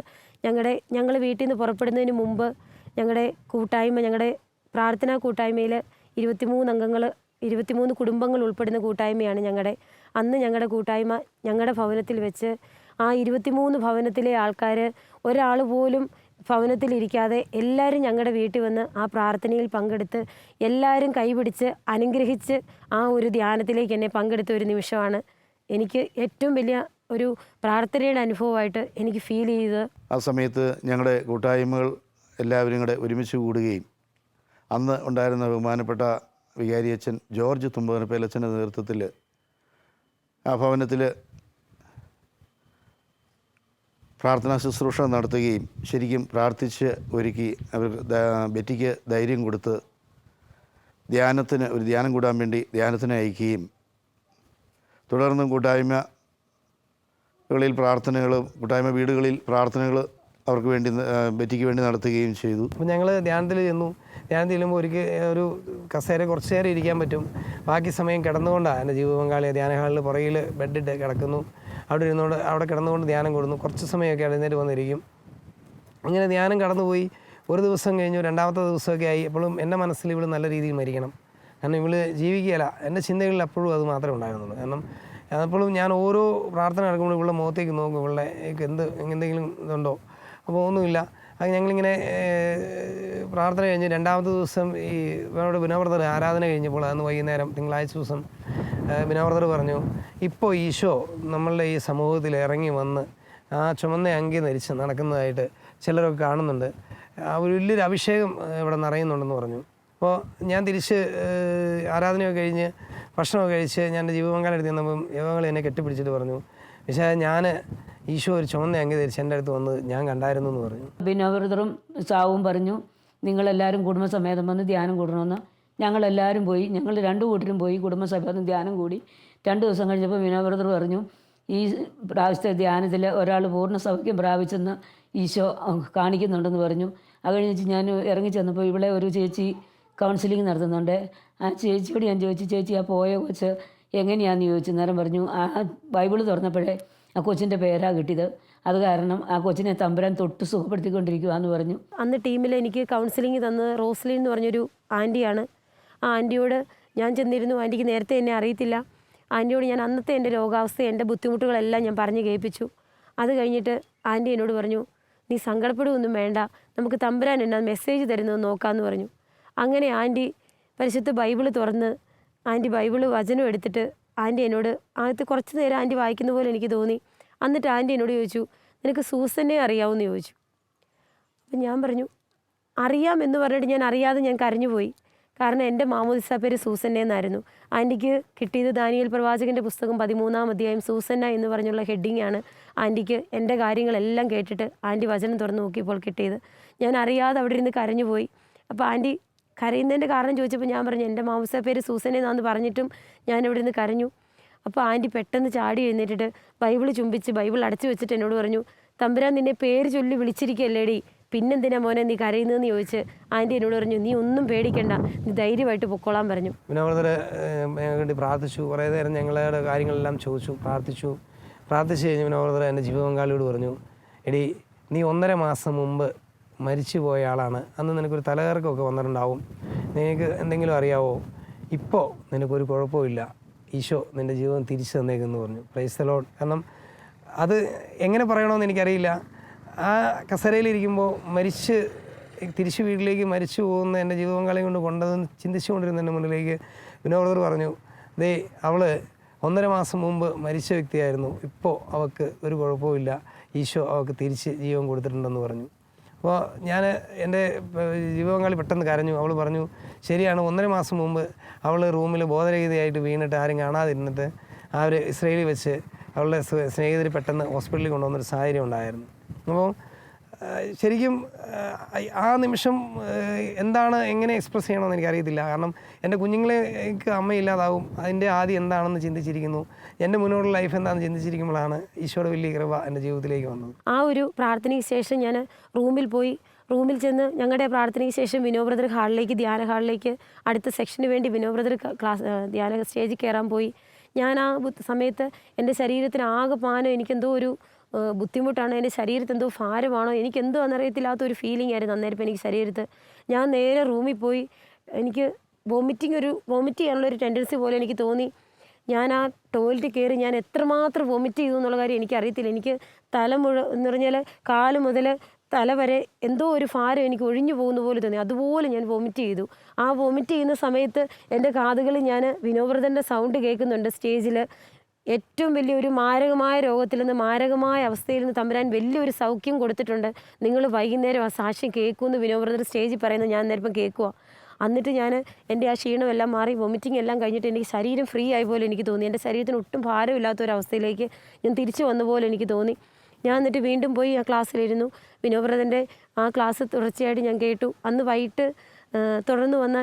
ഞങ്ങൾ വീട്ടിൽ നിന്ന് പുറപ്പെടുന്നതിന് മുമ്പ് ഞങ്ങളുടെ പ്രാർത്ഥനാ കൂട്ടായ്മയിൽ 23 അംഗങ്ങൾ 23 കുടുംബങ്ങൾ ഉൾപ്പെടുന്ന കൂട്ടായ്മയാണ് ഞങ്ങളുടെ. അന്ന് ഞങ്ങളുടെ കൂട്ടായ്മ ഞങ്ങളുടെ ഭവനത്തിൽ വെച്ച് ആ 23 ഭവനത്തിലെ ആൾക്കാർ ഒരാൾ പോലും ഭവനത്തിലിരിക്കാതെ എല്ലാവരും ഞങ്ങളുടെ വീട്ടിൽ വന്ന് ആ പ്രാർത്ഥനയിൽ പങ്കെടുത്ത് എല്ലാവരും കൈപിടിച്ച് അനുഗ്രഹിച്ച് ആ ഒരു ധ്യാനത്തിലേക്ക് എന്നെ പങ്കെടുത്ത ഒരു നിമിഷമാണ് എനിക്ക് ഏറ്റവും വലിയ ഒരു പ്രാർത്ഥനയുടെ അനുഭവമായിട്ട് എനിക്ക് ഫീൽ ചെയ്തത്. ആ സമയത്ത് ഞങ്ങളുടെ കൂട്ടായ്മകൾ എല്ലാവരും കൂടെ ഒരുമിച്ച് കൂടുകയും അന്ന് ഉണ്ടായിരുന്ന ബഹുമാനപ്പെട്ട വികാരി അച്ഛൻ ജോർജ് തുമ്പകനപ്പേലച്ഛൻ്റെ നേതൃത്വത്തിൽ ആ ഭവനത്തിൽ പ്രാർത്ഥനാ ശുശ്രൂഷ നടത്തുകയും ശരിക്കും പ്രാർത്ഥിച്ച് ഒരുക്കി അവർ ബെറ്റിക്ക് ധൈര്യം കൊടുത്ത് ഒരു ധ്യാനം കൂടാൻ വേണ്ടി ധ്യാനത്തിന് അയക്കുകയും തുടർന്നും കൂട്ടായ്മ വീടുകളിൽ പ്രാർത്ഥനകൾ അവർക്ക് വേണ്ടി ബെറ്റിക്ക് വേണ്ടി നടത്തുകയും ചെയ്തു. അപ്പോൾ ഞങ്ങൾ ധ്യാനത്തിൽ ചെല്ലുമ്പോൾ ഒരു കസേര കുറച്ച് നേരം ഇരിക്കാൻ പറ്റും, ബാക്കി സമയം കിടന്നുകൊണ്ടാണ് എൻ്റെ ജീവിത പങ്കാളിയെ ധ്യാന ഹാളിൽ പുറകിൽ ബെഡിട്ട് കിടക്കുന്നു. അവിടെ കിടന്നുകൊണ്ട് ധ്യാനം കൊടുക്കുന്നു. കുറച്ച് സമയമൊക്കെ എഴുന്നേറ്റ് വന്നിരിക്കും. അങ്ങനെ ധ്യാനം കടന്നുപോയി ഒരു ദിവസം കഴിഞ്ഞു, രണ്ടാമത്തെ ദിവസമൊക്കെ ആയി. എപ്പോഴും എൻ്റെ മനസ്സിൽ ഇവൾ നല്ല രീതിയിൽ മരിക്കണം, കാരണം ഇവൾ ജീവിക്കുകയില്ല. എൻ്റെ ചിന്തകളിൽ അപ്പോഴും അത് മാത്രമേ ഉണ്ടായിരുന്നുള്ളൂ. കാരണം അപ്പോഴും ഞാൻ ഓരോ പ്രാർത്ഥന നടക്കുമ്പോൾ ഇവളുടെ മുഖത്തേക്ക് നോക്കും, ഇവളുടെ എന്തെങ്കിലും ഇതുണ്ടോ. അപ്പോൾ ഒന്നുമില്ല. അത് ഞങ്ങളിങ്ങനെ പ്രാർത്ഥന കഴിഞ്ഞ് രണ്ടാമത്തെ ദിവസം ഈ ഇവിടെ ബിനോബ്രദർ ആരാധന കഴിഞ്ഞപ്പോൾ അന്ന് വൈകുന്നേരം തിങ്കളാഴ്ച ദിവസം ബിനോബ്രദർ പറഞ്ഞു, ഇപ്പോൾ ഈശോ നമ്മളുടെ ഈ സമൂഹത്തിൽ ഇറങ്ങി വന്ന് ആ ചുമന്ന അങ്കി ധരിച്ച് നടക്കുന്നതായിട്ട് ചിലരൊക്കെ കാണുന്നുണ്ട്, ഒരു വലിയൊരു അഭിഷേകം ഇവിടെ നിറയുന്നുണ്ടെന്ന് പറഞ്ഞു. അപ്പോൾ ഞാൻ തിരിച്ച് ആരാധനയൊക്കെ കഴിഞ്ഞ് ഭക്ഷണമൊക്കെ കഴിച്ച് ഞാൻ എൻ്റെ ജീവപങ്കാളെടുത്ത് ചെന്നപ്പം യോഗങ്ങൾ എന്നെ കെട്ടിപ്പിടിച്ചിട്ട് പറഞ്ഞു, പക്ഷേ ഞാൻ ഈശോ ഒരു ചുമന്ന അങ്കി ധരിച്ച് എൻ്റെ അടുത്ത് വന്ന് ഞാൻ കണ്ടായിരുന്നു എന്ന് പറഞ്ഞു. ബിനോബ്രദറും സാവും പറഞ്ഞു, നിങ്ങളെല്ലാവരും കുടുംബസമേതം വന്ന് ധ്യാനം കൂടണമെന്ന്. ഞങ്ങളെല്ലാവരും പോയി, ഞങ്ങൾ 2 കൂട്ടരും പോയി കുടുംബസമേതം ധ്യാനം കൂടി. 2 ദിവസം കഴിഞ്ഞപ്പോൾ ബിനോബ്രദർ പറഞ്ഞു, ഈ പ്രാവശ്യത്തെ ധ്യാനത്തിൽ ഒരാൾ പൂർണ്ണ സൗഖ്യം പ്രാപിച്ചെന്ന് ഈശോ കാണിക്കുന്നുണ്ടെന്ന് പറഞ്ഞു. അത് കഴിഞ്ഞിട്ട് ഞാൻ ഇറങ്ങി ചെന്നപ്പോൾ ഇവിടെ ഒരു ചേച്ചി കൗൺസിലിംഗ് നടത്തുന്നുണ്ട്. ആ ചേച്ചിയോട് ഞാൻ ചോദിച്ചു, ചേച്ചി ആ പോയ കൊച്ച് എങ്ങനെയാണെന്ന് ചോദിച്ചു. നേരം പറഞ്ഞു, ആ ബൈബിൾ തുറന്നപ്പോഴേ ആ കൊച്ചിൻ്റെ പേരാണ് കിട്ടിയത്, അത് കാരണം ആ കൊച്ചിനെ തമ്പുരാൻ തൊട്ട് സുഖപ്പെടുത്തിക്കൊണ്ടിരിക്കുകയെന്ന് പറഞ്ഞു. അന്ന് ടീമിൽ എനിക്ക് കൗൺസിലിംഗ് തന്നത് റോസ്ലിൻ എന്ന് പറഞ്ഞൊരു ആൻറ്റിയാണ്. ആ ആൻറ്റിയോട് ഞാൻ ചെന്നിരുന്നു. ആൻറ്റിക്ക് നേരത്തെ എന്നെ അറിയത്തില്ല. ആൻറ്റിയോട് ഞാൻ അന്നത്തെ എൻ്റെ രോഗാവസ്ഥ, എൻ്റെ ബുദ്ധിമുട്ടുകളെല്ലാം ഞാൻ പറഞ്ഞ് കേൾപ്പിച്ചു. അത് കഴിഞ്ഞിട്ട് ആൻറ്റി എന്നോട് പറഞ്ഞു, നീ സങ്കടപ്പെടുകയൊന്നും വേണ്ട, നമുക്ക് തമ്പുരാൻ എന്നാ മെസ്സേജ് തരുന്നത് നോക്കാമെന്ന് പറഞ്ഞു. അങ്ങനെ ആൻറ്റി പരിശുദ്ധ ബൈബിൾ തുറന്ന് ആൻറ്റി ബൈബിൾ വചനം എടുത്തിട്ട് ആൻറ്റി എന്നോട് ആദ്യത്തെ കുറച്ച് നേരം ആൻറ്റി വായിക്കുന്ന പോലെ എനിക്ക് തോന്നി. എന്നിട്ട് ആൻറ്റി എന്നോട് ചോദിച്ചു, നിനക്ക് സൂസനെ അറിയാമെന്ന് ചോദിച്ചു. അപ്പം ഞാൻ പറഞ്ഞു അറിയാം എന്ന് പറഞ്ഞിട്ട് ഞാൻ അറിയാതെ ഞാൻ കരഞ്ഞുപോയി. കാരണം എൻ്റെ മാമോദിസ പേര് സൂസന്നെ എന്നായിരുന്നു. ആൻറ്റിക്ക് കിട്ടിയത് ദാനിയേൽ പ്രവാചകൻ്റെ പുസ്തകം 13-ാം അധ്യായം സൂസന്ന എന്ന് പറഞ്ഞുള്ള ഹെഡിങ്ങാണ് ആൻറ്റിക്ക് എൻ്റെ കാര്യങ്ങളെല്ലാം കേട്ടിട്ട് ആൻറ്റി വചനം തുറന്ന് നോക്കിയപ്പോൾ കിട്ടിയത്. ഞാൻ അറിയാതെ അവിടെ ഇരുന്ന് കരഞ്ഞുപോയി. അപ്പോൾ ആൻറ്റി കരയുന്നതിൻ്റെ കാരണം ചോദിച്ചപ്പോൾ ഞാൻ പറഞ്ഞു, എൻ്റെ മാമോദിസ പേര് സൂസന്നെന്നാന്ന് പറഞ്ഞിട്ടും ഞാൻ ഇവിടെ നിന്ന് കരഞ്ഞു. അപ്പോൾ ആൻറ്റി പെട്ടെന്ന് ചാടി എഴുന്നേറ്റിട്ട് ബൈബിൾ ചുംബിച്ച് ബൈബിൾ അടച്ചു വെച്ചിട്ട് എന്നോട് പറഞ്ഞു, തമ്പുരാൻ നിന്നെ പേര് ചൊല്ലി വിളിച്ചിരിക്കുകയല്ലേടി, പിന്നെന്തിനാ മോനെ നീ കരയുന്നതെന്ന് ചോദിച്ച് ആൻറ്റി എന്നോട് പറഞ്ഞു, നീ ഒന്നും പേടിക്കണ്ട, നീ ധൈര്യമായിട്ട് പൊക്കോളാൻ പറഞ്ഞു. ബിനോബ്രദർ വേണ്ടി പ്രാർത്ഥിച്ചു. കുറേ നേരം ഞങ്ങളുടെ കാര്യങ്ങളെല്ലാം ചോദിച്ചു, പ്രാർത്ഥിച്ച് കഴിഞ്ഞ് ബിനോബ്രദർ എൻ്റെ ജീവപങ്കാളിയോട് പറഞ്ഞു, എടി നീ 1.5 മാസം മുമ്പ് മരിച്ചു പോയ ആളാണ്, അന്ന് നിനക്കൊരു തലകറക്കമൊക്കെ വന്നിട്ടുണ്ടാവും, നിനക്ക് എന്തെങ്കിലും അറിയാവോ, ഇപ്പോൾ നിനക്കൊരു കുഴപ്പമില്ല, ഈശോ നിൻ്റെ ജീവിതം തിരിച്ചു തന്നേക്കെന്ന് പറഞ്ഞു. Praise the Lord. കാരണം അത് എങ്ങനെ പറയണമെന്ന് എനിക്കറിയില്ല. ആ കസേരയിലിരിക്കുമ്പോൾ തിരിച്ച് വീട്ടിലേക്ക് മരിച്ചു പോകുന്ന എൻ്റെ ജീവിതപങ്കാളിയും കൊണ്ട് കൊണ്ടതെന്ന് ചിന്തിച്ചുകൊണ്ടിരുന്ന എൻ്റെ മുന്നിലേക്ക് ബിനോബ്രദർ പറഞ്ഞു, ദേ അവൾ 1.5 മാസം മുമ്പ് മരിച്ച വ്യക്തിയായിരുന്നു, ഇപ്പോൾ അവൾക്ക് ഒരു കുഴപ്പമില്ല, ഈശോ അവൾക്ക് തിരിച്ച് ജീവൻ കൊടുത്തിട്ടുണ്ടെന്ന് പറഞ്ഞു. അപ്പോൾ ഞാൻ എൻ്റെ ജീവപങ്കാളി പെട്ടെന്ന് കരഞ്ഞു. അവൾ പറഞ്ഞു, ശരിയാണ്, 1.5 മാസം മുമ്പ് അവൾ റൂമിൽ ബോധരഹിതയായിട്ട് വീണിട്ട് ആരും കാണാതിരുന്നിട്ട് അവർ ഇസ്രയേലിൽ വെച്ച് അവളുടെ സ്നേഹിതർ പെട്ടെന്ന് ഹോസ്പിറ്റലിൽ കൊണ്ടുവന്നൊരു സാഹചര്യം ഉണ്ടായിരുന്നു. അപ്പോൾ ശരിക്കും ആ നിമിഷം എങ്ങനെ എക്സ്പ്രസ് ചെയ്യണമെന്ന് എനിക്കറിയത്തില്ല. കാരണം എൻ്റെ കുഞ്ഞുങ്ങളേക്ക് അമ്മയില്ലാതാവും, അതിൻ്റെ ആദ്യം എന്താണെന്ന് ചിന്തിച്ചിരിക്കുന്നു, എൻ്റെ മുന്നോട്ടുള്ള ലൈഫ് എന്താണെന്ന് ചിന്തിച്ചിരിക്കുമ്പോഴാണ് ഈശോയുടെ വലിയ കൃപ എൻ്റെ ജീവിതത്തിലേക്ക് വന്നത്. ആ ഒരു പ്രാർത്ഥനയ്ക്ക് ശേഷം ഞാൻ റൂമിൽ ചെന്ന് ഞങ്ങളുടെ പ്രാർത്ഥനയ്ക്ക് ശേഷം ബിനോബ്രദർ ധ്യാന ഹാളിലേക്ക് അടുത്ത സെക്ഷന് വേണ്ടി ബിനോബ്രദർ ധ്യാന സ്റ്റേജിൽ കയറാൻ പോയി. ഞാൻ ആ സമയത്ത് എൻ്റെ ശരീരത്തിന് ആകെ പാനം, എനിക്കെന്തോ ഒരു ബുദ്ധിമുട്ടാണ്, എൻ്റെ ശരീരത്തിൽ എന്തോ ഭാരമാണോ എനിക്കെന്തോ എന്നറിയത്തില്ലാത്തൊരു ഫീലിംഗ് ആയിരുന്നു അന്നേരം എനിക്ക് ശരീരത്ത്. ഞാൻ നേരെ റൂമിൽ പോയി, എനിക്ക് വോമിറ്റ് ചെയ്യാനുള്ളൊരു ടെൻഡൻസി പോലെ എനിക്ക് തോന്നി. ഞാൻ ആ ടോയ്ലറ്റിൽ കയറി ഞാൻ എത്രമാത്രം വോമിറ്റ് ചെയ്തു എന്നുള്ള കാര്യം എനിക്കറിയത്തില്ല. എനിക്ക് എന്ന് പറഞ്ഞാൽ കാല് മുതൽ തല വരെ എന്തോ ഒരു ഭാരം എനിക്ക് ഒഴിഞ്ഞു പോകുന്ന പോലെ തോന്നി. അതുപോലെ ഞാൻ വോമിറ്റ് ചെയ്തു. ആ വോമിറ്റ് ചെയ്യുന്ന സമയത്ത് എൻ്റെ കാതുകളിൽ ഞാൻ ബിനോബ്രദറിൻ്റെ സൗണ്ട് കേൾക്കുന്നുണ്ട് സ്റ്റേജിൽ. ഏറ്റവും വലിയൊരു മാരകമായ രോഗത്തിൽ നിന്ന്, മാരകമായ അവസ്ഥയിൽ നിന്ന് തമ്പുരാൻ വലിയൊരു സൗഖ്യം കൊടുത്തിട്ടുണ്ട്, നിങ്ങൾ വൈകുന്നേരം ആ സാക്ഷ്യം കേൾക്കുമെന്ന് ബിനോബ്രദർ സ്റ്റേജിൽ പറയുന്നത് ഞാൻ നേരം കേൾക്കുക. എന്നിട്ട് ഞാൻ എൻ്റെ ആ ക്ഷീണമെല്ലാം മാറി, വൊമിറ്റിംഗ് എല്ലാം കഴിഞ്ഞിട്ട് എനിക്ക് ശരീരം ഫ്രീ ആയ പോലെ എനിക്ക് തോന്നി. എൻ്റെ ശരീരത്തിന് ഒട്ടും ഭാരമില്ലാത്തൊരവസ്ഥയിലേക്ക് ഞാൻ തിരിച്ചു വന്ന പോലെ എനിക്ക് തോന്നി. ഞാൻ എന്നിട്ട് വീണ്ടും പോയി ആ ക്ലാസ്സിലിരുന്നു. ബിനോബ്രദറിൻ്റെ ആ ക്ലാസ് തുടർച്ചയായിട്ട് ഞാൻ കേട്ടു. അന്ന് വൈകിട്ട് തുടർന്ന് വന്ന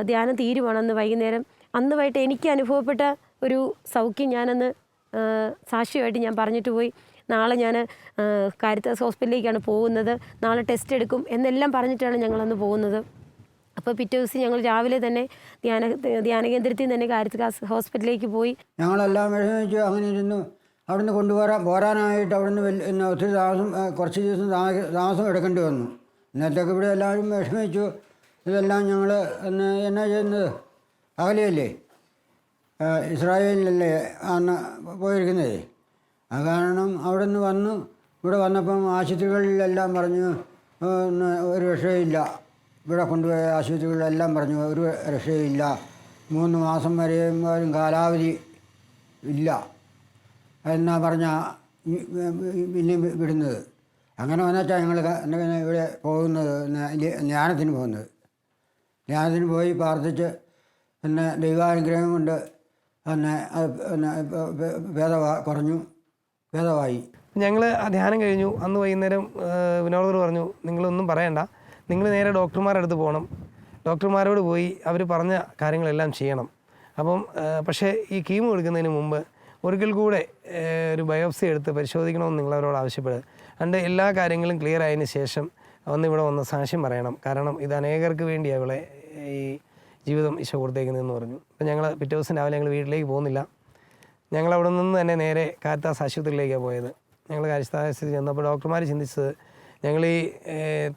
ധ്യാനം തീരുവാണ്. അന്ന് വൈകുന്നേരം, അന്ന് വൈകിട്ട് എനിക്ക് അനുഭവപ്പെട്ട ഒരു സൗഖ്യം ഞാനന്ന് സാക്ഷ്യമായിട്ട് ഞാൻ പറഞ്ഞിട്ട് പോയി. നാളെ ഞാൻ കാരിത്താസ് ഹോസ്പിറ്റലിലേക്കാണ് പോകുന്നത്, നാളെ ടെസ്റ്റ് എടുക്കും എന്നെല്ലാം പറഞ്ഞിട്ടാണ് ഞങ്ങളന്ന് പോകുന്നത്. അപ്പോൾ പിറ്റേ ദിവസം ഞങ്ങൾ രാവിലെ തന്നെ ധ്യാന കേന്ദ്രത്തിൽ തന്നെ കാരിത്താസ് ഹോസ്പിറ്റലിലേക്ക് പോയി. ഞങ്ങളെല്ലാം വിഷമിച്ചു അങ്ങനെ ഇരുന്നു. അവിടുന്ന് പോരാനായിട്ട് അവിടുന്ന് ഒത്തിരി കുറച്ച് ദിവസം താമസം എടുക്കേണ്ടി വന്നു. ഇന്നത്തേക്ക് ഇവിടെ എല്ലാവരും വിഷമിച്ചു. ഇതെല്ലാം ഞങ്ങൾ എന്നാ ചെയ്യുന്നത്? അകലെയല്ലേ, ഇസ്രായേലിലല്ലേ അന്ന് പോയിരിക്കുന്നത്. അത് കാരണം അവിടെ നിന്ന് വന്നു. ഇവിടെ വന്നപ്പം ആശുപത്രികളിലെല്ലാം പറഞ്ഞു ഒരു രക്ഷയില്ല. ഇവിടെ കൊണ്ടുപോയ ആശുപത്രികളിലെല്ലാം പറഞ്ഞു ഒരു രക്ഷയില്ല, 3 മാസം വരെയും കാലാവധി ഇല്ല എന്നാ പറഞ്ഞാൽ പിന്നെയും വിടുന്നത്. അങ്ങനെ വന്നിട്ടാണ് ഞങ്ങൾ ഇവിടെ പോകുന്നത്, ധ്യാനത്തിന് പോകുന്നത്. ധ്യാനത്തിന് പോയി പ്രാർത്ഥിച്ച് പിന്നെ ദൈവാനുഗ്രഹം കൊണ്ട് പിന്നെ ഭേദമായി. ഞങ്ങൾ ആ ധ്യാനം കഴിഞ്ഞു. അന്ന് വൈകുന്നേരം വിനോദർ പറഞ്ഞു, നിങ്ങളൊന്നും പറയണ്ട, നിങ്ങൾ നേരെ ഡോക്ടർമാരുടെ അടുത്ത് പോകണം, ഡോക്ടർമാരോട് പോയി അവർ പറഞ്ഞ കാര്യങ്ങളെല്ലാം ചെയ്യണം. അപ്പം പക്ഷേ ഈ കീമോ എടുക്കുന്നതിന് മുമ്പ് ഒരിക്കൽ കൂടെ ഒരു ബയോപ്സി എടുത്ത് പരിശോധിക്കണമെന്ന് നിങ്ങളവരോട് ആവശ്യപ്പെടുക. അതിൻ്റെ എല്ലാ കാര്യങ്ങളും ക്ലിയർ ആയതിനു ശേഷം ഇവിടെ വന്ന് സാക്ഷ്യം പറയണം. കാരണം ഇത് അനേകർക്ക് വേണ്ടിയാണ് അവളെ ഈ ജീവിതം ഈശോ കൊടുത്തേക്കുന്നതെന്ന് പറഞ്ഞു. അപ്പം ഞങ്ങൾ പിറ്റേ ദിവസം രാവിലെ ഞങ്ങൾ വീട്ടിലേക്ക് പോകുന്നില്ല. ഞങ്ങൾ അവിടെ നിന്ന് തന്നെ നേരെ കാരിത്താസ് ആശുപത്രിയിലേക്കാണ് പോയത്. ഞങ്ങൾ കാരിത്താസ് ആശുപത്രി ചെന്നപ്പോൾ ഡോക്ടർമാർ ചിന്തിച്ചത് ഞങ്ങൾ ഈ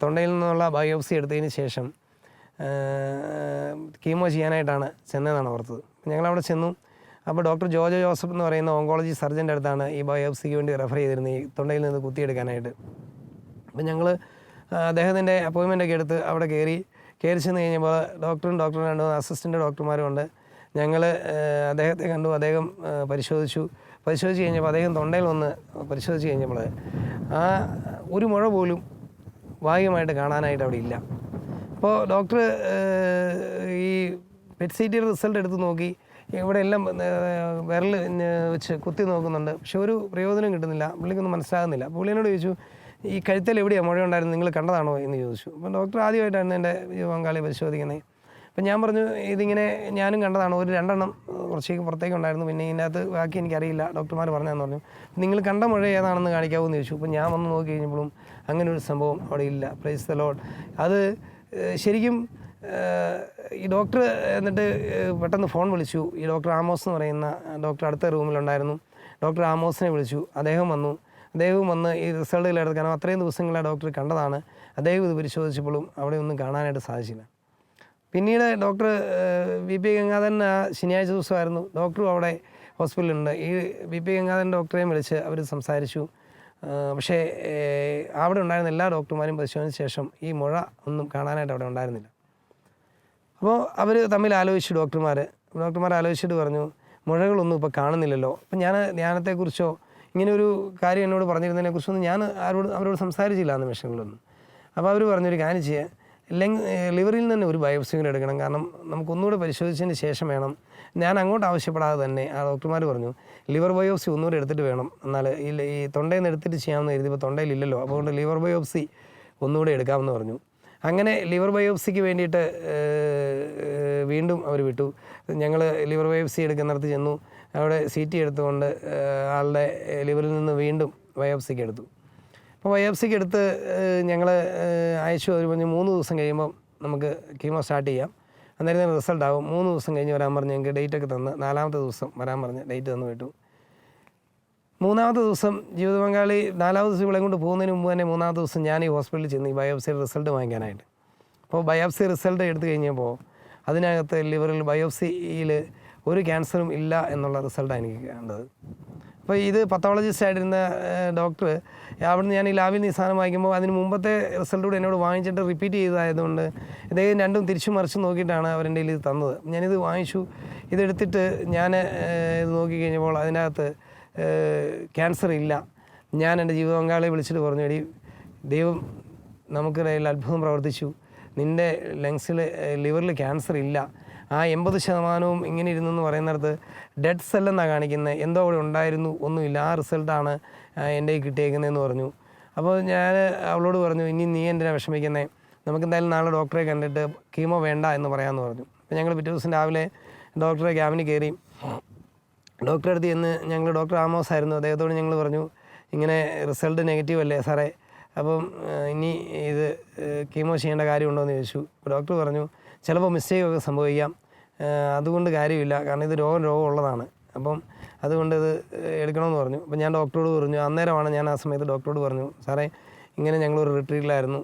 തൊണ്ടയിൽ നിന്നുള്ള ബയോപ്സി എടുത്തതിന് ശേഷം കീമോ ചെയ്യാനായിട്ടാണ് ചെന്നതെന്നാണ് ഓർത്തത്. ഞങ്ങളവിടെ ചെന്നു. അപ്പോൾ ഡോക്ടർ ജോജോ ജോസഫ് എന്ന് പറയുന്ന ഓങ്കോളജി സർജൻ്റെ അടുത്താണ് ഈ ബയോപ്സിക്ക് വേണ്ടി റെഫർ ചെയ്തിരുന്നത്, ഈ തൊണ്ടയിൽ നിന്ന് കുത്തിയെടുക്കാനായിട്ട്. അപ്പം ഞങ്ങൾ അദ്ദേഹത്തിൻ്റെ അപ്പോയിൻമെൻ്റൊക്കെ എടുത്ത് അവിടെ കയറി ചെന്ന് കഴിഞ്ഞപ്പോൾ ഡോക്ടറും 2 അസിസ്റ്റൻ്റ് ഡോക്ടർമാരും ഉണ്ട്. ഞങ്ങൾ അദ്ദേഹത്തെ കണ്ടു. അദ്ദേഹം പരിശോധിച്ചു കഴിഞ്ഞപ്പോൾ അദ്ദേഹം തൊണ്ടയിൽ വന്ന് പരിശോധിച്ച് കഴിഞ്ഞപ്പോൾ ആ ഒരു മുഴ പോലും ഭാഗികമായിട്ട് കാണാനായിട്ട് അവിടെ ഇല്ല. അപ്പോൾ ഡോക്ടർ ഈ പെറ്റ് CT റിസൾട്ട് എടുത്ത് നോക്കി, ഇവിടെ എല്ലാം വിരൽ വെച്ച് കുത്തി നോക്കുന്നുണ്ട്, പക്ഷെ ഒരു പ്രയോജനം കിട്ടുന്നില്ല, പുള്ളിക്കൊന്നും മനസ്സിലാകുന്നില്ല. പുള്ളിയോട് ചോദിച്ചു, ഈ കഴുത്തിൽ എവിടെയാണ് മുഴ ഉണ്ടായിരുന്നു, നിങ്ങൾ കണ്ടതാണോ എന്ന് ചോദിച്ചു. അപ്പം ഡോക്ടർ ആദ്യമായിട്ടായിരുന്നു എൻ്റെ പങ്കാളി പരിശോധിക്കുന്നത്. അപ്പം ഞാൻ പറഞ്ഞു, ഇതിങ്ങനെ ഞാനും കണ്ടതാണ്, ഒരു 2 എണ്ണം കുറച്ചേക്ക് പുറത്തേക്ക് ഉണ്ടായിരുന്നു, പിന്നെ ഇതിനകത്ത് ബാക്കി എനിക്കറിയില്ല, ഡോക്ടർമാർ പറഞ്ഞതെന്ന് പറഞ്ഞു. നിങ്ങൾ കണ്ട മുഴ ഏതാണെന്ന് കാണിക്കാമെന്ന് ചോദിച്ചു. അപ്പം ഞാൻ വന്ന് നോക്കി കഴിഞ്ഞപ്പോഴും അങ്ങനെ ഒരു സംഭവം അവിടെ ഇല്ല. Praise the Lord. അത് ശരിക്കും ഈ ഡോക്ടർ എന്നിട്ട് പെട്ടെന്ന് ഫോൺ വിളിച്ചു. ഈ ഡോക്ടർ ആമോസ് എന്ന് പറയുന്ന ഡോക്ടർ അടുത്ത റൂമിലുണ്ടായിരുന്നു. ഡോക്ടർ ആമോസിനെ വിളിച്ചു. അദ്ദേഹം വന്ന് ഈ റിസൾട്ടുകളെടുത്ത്, കാരണം അത്രയും ദിവസങ്ങളെ ഡോക്ടർ കണ്ടതാണ്. അദ്ദേഹം ഇത് പരിശോധിച്ചപ്പോഴും അവിടെ ഒന്നും കാണാനായിട്ട് സാധിച്ചില്ല. പിന്നീട് ഡോക്ടർ VP ഗംഗാധരൻ ശനിയാഴ്ച ദിവസമായിരുന്നു, ഡോക്ടറും അവിടെ ഹോസ്പിറ്റലുണ്ട്. ഈ VP ഗംഗാധരൻ ഡോക്ടറെയും വിളിച്ച് അവർ സംസാരിച്ചു. പക്ഷേ അവിടെ ഉണ്ടായിരുന്ന എല്ലാ ഡോക്ടർമാരും പരിശോധിച്ച ശേഷം ഈ മുഴ ഒന്നും കാണാനായിട്ട് അവിടെ ഉണ്ടായിരുന്നില്ല. അപ്പോൾ അവർ തമ്മിൽ ആലോചിച്ചു, ഡോക്ടർമാർ ആലോചിച്ചിട്ട് പറഞ്ഞു, മുഴകളൊന്നും ഇപ്പോൾ കാണുന്നില്ലല്ലോ. അപ്പം ഞാൻ ധ്യാനത്തെക്കുറിച്ചോ ഇങ്ങനെ ഒരു കാര്യം എന്നോട് പറഞ്ഞിരുന്നതിനെക്കുറിച്ചൊന്നും ഞാൻ അവരോട് സംസാരിച്ചില്ല ആ നിമിഷങ്ങളിലൊന്നും. അപ്പോൾ അവർ പറഞ്ഞൊരു കാര്യം ചെയ്യുക, ലിവറിൽ തന്നെ ഒരു ബയോപ്സി കൂടെ എടുക്കണം, കാരണം നമുക്കൊന്നുകൂടെ പരിശോധിച്ചതിന് ശേഷം വേണം. ഞാൻ അങ്ങോട്ട് ആവശ്യപ്പെടാതെ തന്നെ ആ ഡോക്ടർമാർ പറഞ്ഞു, ലിവർ ബയോപ്സി ഒന്നുകൂടെ എടുത്തിട്ട് വേണം, എന്നാൽ ഈ തൊണ്ടയിൽ നിന്ന് എടുത്തിട്ട് ചെയ്യാമെന്ന് കരുതിയപ്പോൾ തൊണ്ടയിലില്ലല്ലോ, അതുകൊണ്ട് ലിവർ ബയോപ്സി ഒന്നുകൂടെ എടുക്കാമെന്ന് പറഞ്ഞു. അങ്ങനെ ലിവർ ബയോപ്സിക്ക് വേണ്ടിയിട്ട് വീണ്ടും അവർ വിട്ടു. ഞങ്ങൾ ലിവർ ബയോപ്സി എടുക്കുന്നിടത്ത് ചെന്നു. അവിടെ CT എടുത്തുകൊണ്ട് ആളുടെ ലിവറിൽ നിന്ന് വീണ്ടും ബയോപ്സിക്ക് എടുത്തു. അപ്പോൾ ബയോപ്സിക്ക് എടുത്ത് ഞങ്ങൾ അയച്ചു. ഒരു 3 ദിവസം കഴിയുമ്പം നമുക്ക് കീമോ സ്റ്റാർട്ട് ചെയ്യാം, അന്നേരം റിസൾട്ട് ആകും. 3 ദിവസം കഴിഞ്ഞ് വരാൻ പറഞ്ഞ് ഞങ്ങൾക്ക് ഡേറ്റൊക്കെ തന്ന് 4ാമത്തെ ദിവസം വരാൻ പറഞ്ഞ് ഡേറ്റ് തന്ന് വിട്ടു. 3ാമത്തെ ദിവസം ജീവിത പങ്കാളി 4ാമത്തെ ദിവസം ഇവിടെ കൊണ്ട് പോകുന്നതിന് മുമ്പ് തന്നെ 3ാമത്തെ ദിവസം ഞാൻ ഈ ഹോസ്പിറ്റലിൽ ചെന്ന് ഈ ബയോപ്സിയുടെ റിസൾട്ട് വാങ്ങിക്കാനായിട്ട്. അപ്പോൾ ബയോപ്സി റിസൾട്ട് എടുത്തു കഴിഞ്ഞപ്പോൾ അതിനകത്ത് ലിവറിൽ ബയോപ്സിയിൽ ഒരു ക്യാൻസറും ഇല്ല എന്നുള്ള റിസൾട്ടാണ് എനിക്ക് കണ്ടത്. അപ്പോൾ ഇത് പത്തോളജിസ്റ്റ് ആയിട്ടിരുന്ന ഡോക്ടർ അവിടുന്ന് ഞാൻ ഈ ലാബിൽ നിന്ന് സാധനം വാങ്ങിക്കുമ്പോൾ അതിന് മുമ്പത്തെ റിസൾട്ട് കൂടെ എന്നോട് വാങ്ങിച്ചിട്ട് റിപ്പീറ്റ് ചെയ്തതായതുകൊണ്ട് ഇദ്ദേഹം രണ്ടും തിരിച്ചു മറിച്ച് നോക്കിയിട്ടാണ് അവരെൻ്റെ ഇത് തന്നത്. ഞാനിത് വാങ്ങിച്ചു. ഇതെടുത്തിട്ട് ഞാൻ ഇത് നോക്കിക്കഴിഞ്ഞപ്പോൾ അതിനകത്ത് ക്യാൻസർ ഇല്ല. ഞാൻ എൻ്റെ ജീവിത പങ്കാളിയെ വിളിച്ചിട്ട് പറഞ്ഞു, എടി ദൈവം നമുക്കിടയിൽ അത്ഭുതം പ്രവർത്തിച്ചു, നിൻ്റെ ലങ്സിൽ ലിവറിൽ ക്യാൻസർ ഇല്ല. ആ 80% ഇങ്ങനെ ഇരുന്നെന്ന് പറയുന്നിടത്ത് ഡെഡ് സെല്ലെന്നാണ് കാണിക്കുന്നത്, എന്തോ അവിടെ ഉണ്ടായിരുന്നു, ഒന്നുമില്ല, ആ റിസൾട്ടാണ് എൻ്റെ കിട്ടിയേക്കുന്നതെന്ന് പറഞ്ഞു. അപ്പോൾ ഞാൻ അവളോട് പറഞ്ഞു, ഇനി നീ എന്തിനാണ് വിഷമിക്കുന്നത്, നമുക്കെന്തായാലും നാളെ ഡോക്ടറെ കണ്ടിട്ട് കീമോ വേണ്ട എന്ന് പറയാമെന്ന് പറഞ്ഞു. അപ്പോൾ ഞങ്ങൾ പിറ്റേ ദിവസം രാവിലെ ഡോക്ടറെ ക്യാബിനിൽ കയറി ഡോക്ടറെ അടുത്ത് ചെന്ന് ഞങ്ങൾ ഡോക്ടർ ആമോസ് ആയിരുന്നു, അദ്ദേഹത്തോട് ഞങ്ങൾ പറഞ്ഞു, ഇങ്ങനെ റിസൾട്ട് നെഗറ്റീവ് അല്ലേ സാറേ, അപ്പം ഇനി ഇത് കീമോ ചെയ്യേണ്ട കാര്യമുണ്ടോ എന്ന് ചോദിച്ചു. അപ്പോൾ ഡോക്ടർ പറഞ്ഞു, ചിലപ്പോൾ മിസ്റ്റേക്കൊക്കെ സംഭവിക്കാം, അതുകൊണ്ട് കാര്യമില്ല, കാരണം ഇത് രോഗം ഉള്ളതാണ്, അപ്പം അതുകൊണ്ട് ഇത് എടുക്കണമെന്ന് പറഞ്ഞു. അപ്പം ഞാൻ ഡോക്ടറോട് പറഞ്ഞു, അന്നേരമാണ് ഞാൻ ആ സമയത്ത് ഡോക്ടറോട് പറഞ്ഞു, സാറേ ഇങ്ങനെ ഞങ്ങളൊരു റിട്രീറ്റിലായിരുന്നു,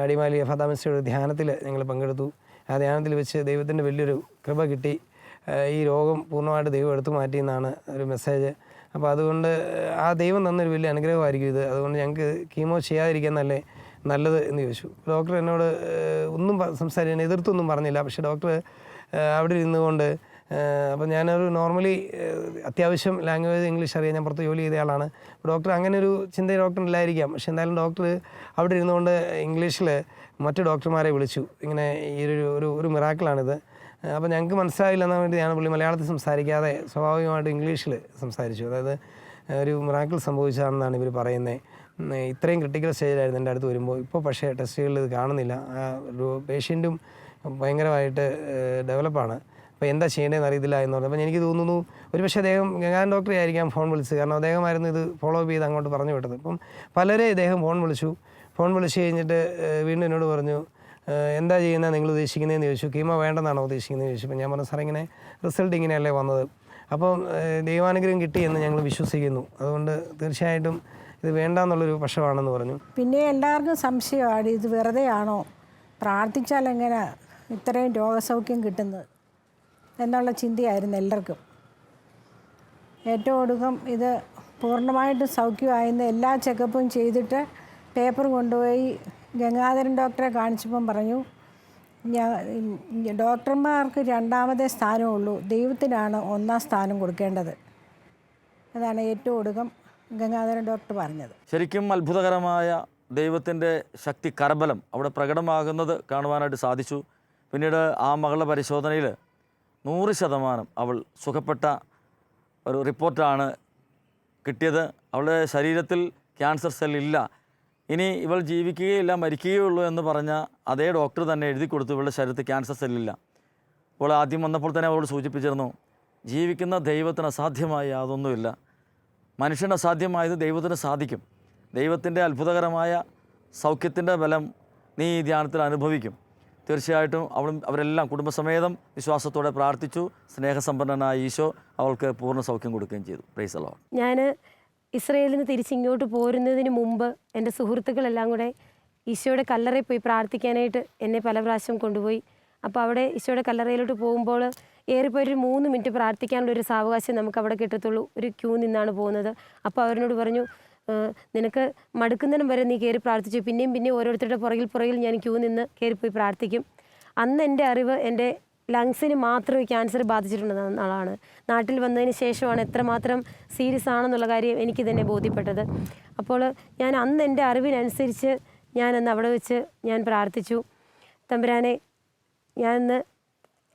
അടിമാലി ഫാദാമിസ്റ്റയുടെ ധ്യാനത്തിൽ ഞങ്ങൾ പങ്കെടുത്തു. ആ ധ്യാനത്തിൽ വെച്ച് ദൈവത്തിൻ്റെ വലിയൊരു കൃപ കിട്ടി. ഈ രോഗം പൂർണ്ണമായിട്ട് ദൈവം എടുത്തു മാറ്റിയെന്നാണ് ഒരു മെസ്സേജ്. അപ്പോൾ അതുകൊണ്ട് ആ ദൈവം തന്നൊരു വലിയ അനുഗ്രഹമായിരിക്കും ഇത്. അതുകൊണ്ട് ഞങ്ങൾക്ക് കീമോ ചെയ്യാതിരിക്കുന്നതല്ലേ നല്ലത് എന്ന് ചോദിച്ചു. ഡോക്ടർ എന്നോട് ഒന്നും സംസാരിക്കാൻ എതിർത്തൊന്നും പറഞ്ഞില്ല. പക്ഷേ ഡോക്ടർ അവിടെ ഇരുന്നുകൊണ്ട് അപ്പോൾ ഞാനൊരു നോർമലി അത്യാവശ്യം ലാംഗ്വേജ് ഇംഗ്ലീഷ് അറിയാം, ഞാൻ പുറത്ത് ജോലി ചെയ്ത ആളാണ്. ഡോക്ടർ അങ്ങനെ ഒരു ചിന്ത ഡോക്ടറിനില്ലായിരിക്കാം. പക്ഷേ എന്തായാലും ഡോക്ടർ അവിടെ ഇരുന്നുകൊണ്ട് ഇംഗ്ലീഷിൽ മറ്റു ഡോക്ടർമാരെ വിളിച്ചു. ഇങ്ങനെ ഈ ഒരു മിറാക്കിളാണിത്. അപ്പോൾ ഞങ്ങൾക്ക് മനസ്സിലായില്ലെന്നാൻ വേണ്ടി ഞാൻ പുള്ളി മലയാളത്തിൽ സംസാരിക്കാതെ സ്വാഭാവികമായിട്ട് ഇംഗ്ലീഷിൽ സംസാരിച്ചു. അതായത് ഒരു മിറാക്കിൾ സംഭവിച്ചതാണെന്നാണ് ഇവർ പറയുന്നത്. ഇത്രയും ക്രിട്ടിക്കൽ സ്റ്റേജിലായിരുന്നു എൻ്റെ അടുത്ത് വരുമ്പോൾ. ഇപ്പോൾ പക്ഷേ ടെസ്റ്റുകളിൽ ഇത് കാണുന്നില്ല. ഒരു പേഷ്യൻറ്റും ഭയങ്കരമായിട്ട് ഡെവലപ്പാണ്. അപ്പോൾ എന്താ ചെയ്യേണ്ടതെന്ന് അറിയത്തില്ല എന്ന് പറഞ്ഞു. അപ്പോൾ എനിക്ക് തോന്നുന്നു ഒരുപക്ഷെ അദ്ദേഹം ഗംഗാധരൻ ഡോക്ടറെ ആയിരിക്കാം ഫോൺ വിളിച്ചത്. കാരണം അദ്ദേഹമായിരുന്നു ഇത് ഫോളോ അപ്പ് ചെയ്ത് അങ്ങോട്ട് പറഞ്ഞു വിട്ടത്. അപ്പം പലരെ ഇദ്ദേഹം ഫോൺ വിളിച്ചു കഴിഞ്ഞിട്ട് വീണ്ടും എന്നോട് പറഞ്ഞു, എന്താ ചെയ്യുന്നത് നിങ്ങൾ ഉദ്ദേശിക്കുന്നതെന്ന് ചോദിച്ചു. കീമോ വേണ്ടെന്നാണോ ഉദ്ദേശിക്കുന്നതെന്ന് ചോദിച്ചു. അപ്പോൾ ഞാൻ പറഞ്ഞു, സാർ ഇങ്ങനെ റിസൾട്ട് ഇങ്ങനെയല്ലേ വന്നത്, അപ്പം ദൈവാനുഗ്രഹം കിട്ടിയെന്ന് ഞങ്ങൾ വിശ്വസിക്കുന്നു. അതുകൊണ്ട് തീർച്ചയായിട്ടും ഇത് വേണ്ടാന്നുള്ളൊരു പക്ഷമാണെന്ന് പറഞ്ഞു. പിന്നെ എല്ലാവർക്കും സംശയമാണ്, ഇത് വെറുതെ ആണോ, പ്രാർത്ഥിച്ചാൽ എങ്ങനെ ഇത്രയും രോഗസൗഖ്യം കിട്ടുന്നത് എന്നുള്ള ചിന്തയായിരുന്നു എല്ലാവർക്കും. ഏറ്റവും ഒടുക്കം ഇത് പൂർണ്ണമായിട്ടും സൗഖ്യമായെന്ന് എല്ലാ ചെക്കപ്പും ചെയ്തിട്ട് പേപ്പർ കൊണ്ടുപോയി ഗംഗാധരൻ ഡോക്ടറെ കാണിച്ചപ്പം പറഞ്ഞു, ഡോക്ടർമാർക്ക് രണ്ടാമത്തെ സ്ഥാനമുള്ളൂ, ദൈവത്തിനാണ് ഒന്നാം സ്ഥാനം കൊടുക്കേണ്ടത്. അതാണ് ഏറ്റവും ഒടുക്കം ഗംഗാധരൻ ഡോക്ടർ പറഞ്ഞത്. ശരിക്കും അത്ഭുതകരമായ ദൈവത്തിൻ്റെ ശക്തി കരബലം അവിടെ പ്രകടമാകുന്നത് കാണുവാനായിട്ട് സാധിച്ചു. പിന്നീട് ആ മകളുടെ പരിശോധനയിൽ 100% അവൾ സുഖപ്പെട്ട ഒരു റിപ്പോർട്ടാണ് കിട്ടിയത്. അവളുടെ ശരീരത്തിൽ ക്യാൻസർ സെല്ലില്ല, ഇനി ഇവൾ ജീവിക്കുകയില്ല മരിക്കുകയുള്ളൂ എന്ന് പറഞ്ഞ അതേ ഡോക്ടർ തന്നെ എഴുതി കൊടുത്തു ഇവളുടെ ശരീരത്തിൽ ക്യാൻസർ സെല്ലില്ല. അവൾ ആദ്യം വന്നപ്പോൾ തന്നെ അവളോട് സൂചിപ്പിച്ചിരുന്നു, ജീവിക്കുന്ന ദൈവത്തിന് അസാധ്യമായ യാതൊന്നുമില്ല, മനുഷ്യന് അസാധ്യമായത് ദൈവത്തിന് സാധിക്കും. ദൈവത്തിൻ്റെ അത്ഭുതകരമായ സൗഖ്യത്തിൻ്റെ ബലം നീ ഈ ധ്യാനത്തിൽ അനുഭവിക്കും. തീർച്ചയായിട്ടും അവരെല്ലാം കുടുംബസമേതം വിശ്വാസത്തോടെ പ്രാർത്ഥിച്ചു. സ്നേഹസമ്പന്നനായ ഈശോ അവൾക്ക് പൂർണ്ണ സൗഖ്യം കൊടുക്കുകയും ചെയ്തു. Praise the Lord. ഞാൻ ഇസ്രയേലിൽ നിന്ന് തിരിച്ചിങ്ങോട്ട് പോരുന്നതിന് മുമ്പ് എൻ്റെ സുഹൃത്തുക്കളെല്ലാം കൂടെ ഈശോയുടെ കല്ലറയിൽ പോയി പ്രാർത്ഥിക്കാനായിട്ട് എന്നെ പല പ്രാവശ്യം കൊണ്ടുപോയി. അപ്പോൾ അവിടെ ഈശോയുടെ കല്ലറയിലോട്ട് പോകുമ്പോൾ ഏറിപ്പോയൊരു 3 മിനിറ്റ് പ്രാർത്ഥിക്കാനുള്ളൊരു സാവകാശം നമുക്ക് അവിടെ കിട്ടത്തുള്ളൂ. ഒരു ക്യൂ നിന്നാണ് പോകുന്നത്. അപ്പോൾ അവരോട് പറഞ്ഞു, നിനക്ക് മടുക്കുന്നതിനും വരെ നീ കയറി പ്രാർത്ഥിച്ചു. പിന്നെയും ഓരോരുത്തരുടെ പുറകിൽ ഞാൻ ക്യൂ നിന്ന് കയറിപ്പോയി പ്രാർത്ഥിക്കും. അന്ന് എൻ്റെ അറിവ് എൻ്റെ ലങ്സിന് മാത്രം ക്യാൻസർ ബാധിച്ചിട്ടുണ്ടെന്ന ആളാണ്. നാട്ടിൽ വന്നതിന് ശേഷമാണ് എത്രമാത്രം സീരിയസ് ആണെന്നുള്ള കാര്യം എനിക്ക് തന്നെ ബോധ്യപ്പെട്ടത്. അപ്പോൾ ഞാൻ അന്ന് എൻ്റെ അറിവിനനുസരിച്ച് ഞാനന്ന് അവിടെ വെച്ച് ഞാൻ പ്രാർത്ഥിച്ചു, തമ്പുരാനെ, ഞാനിന്ന്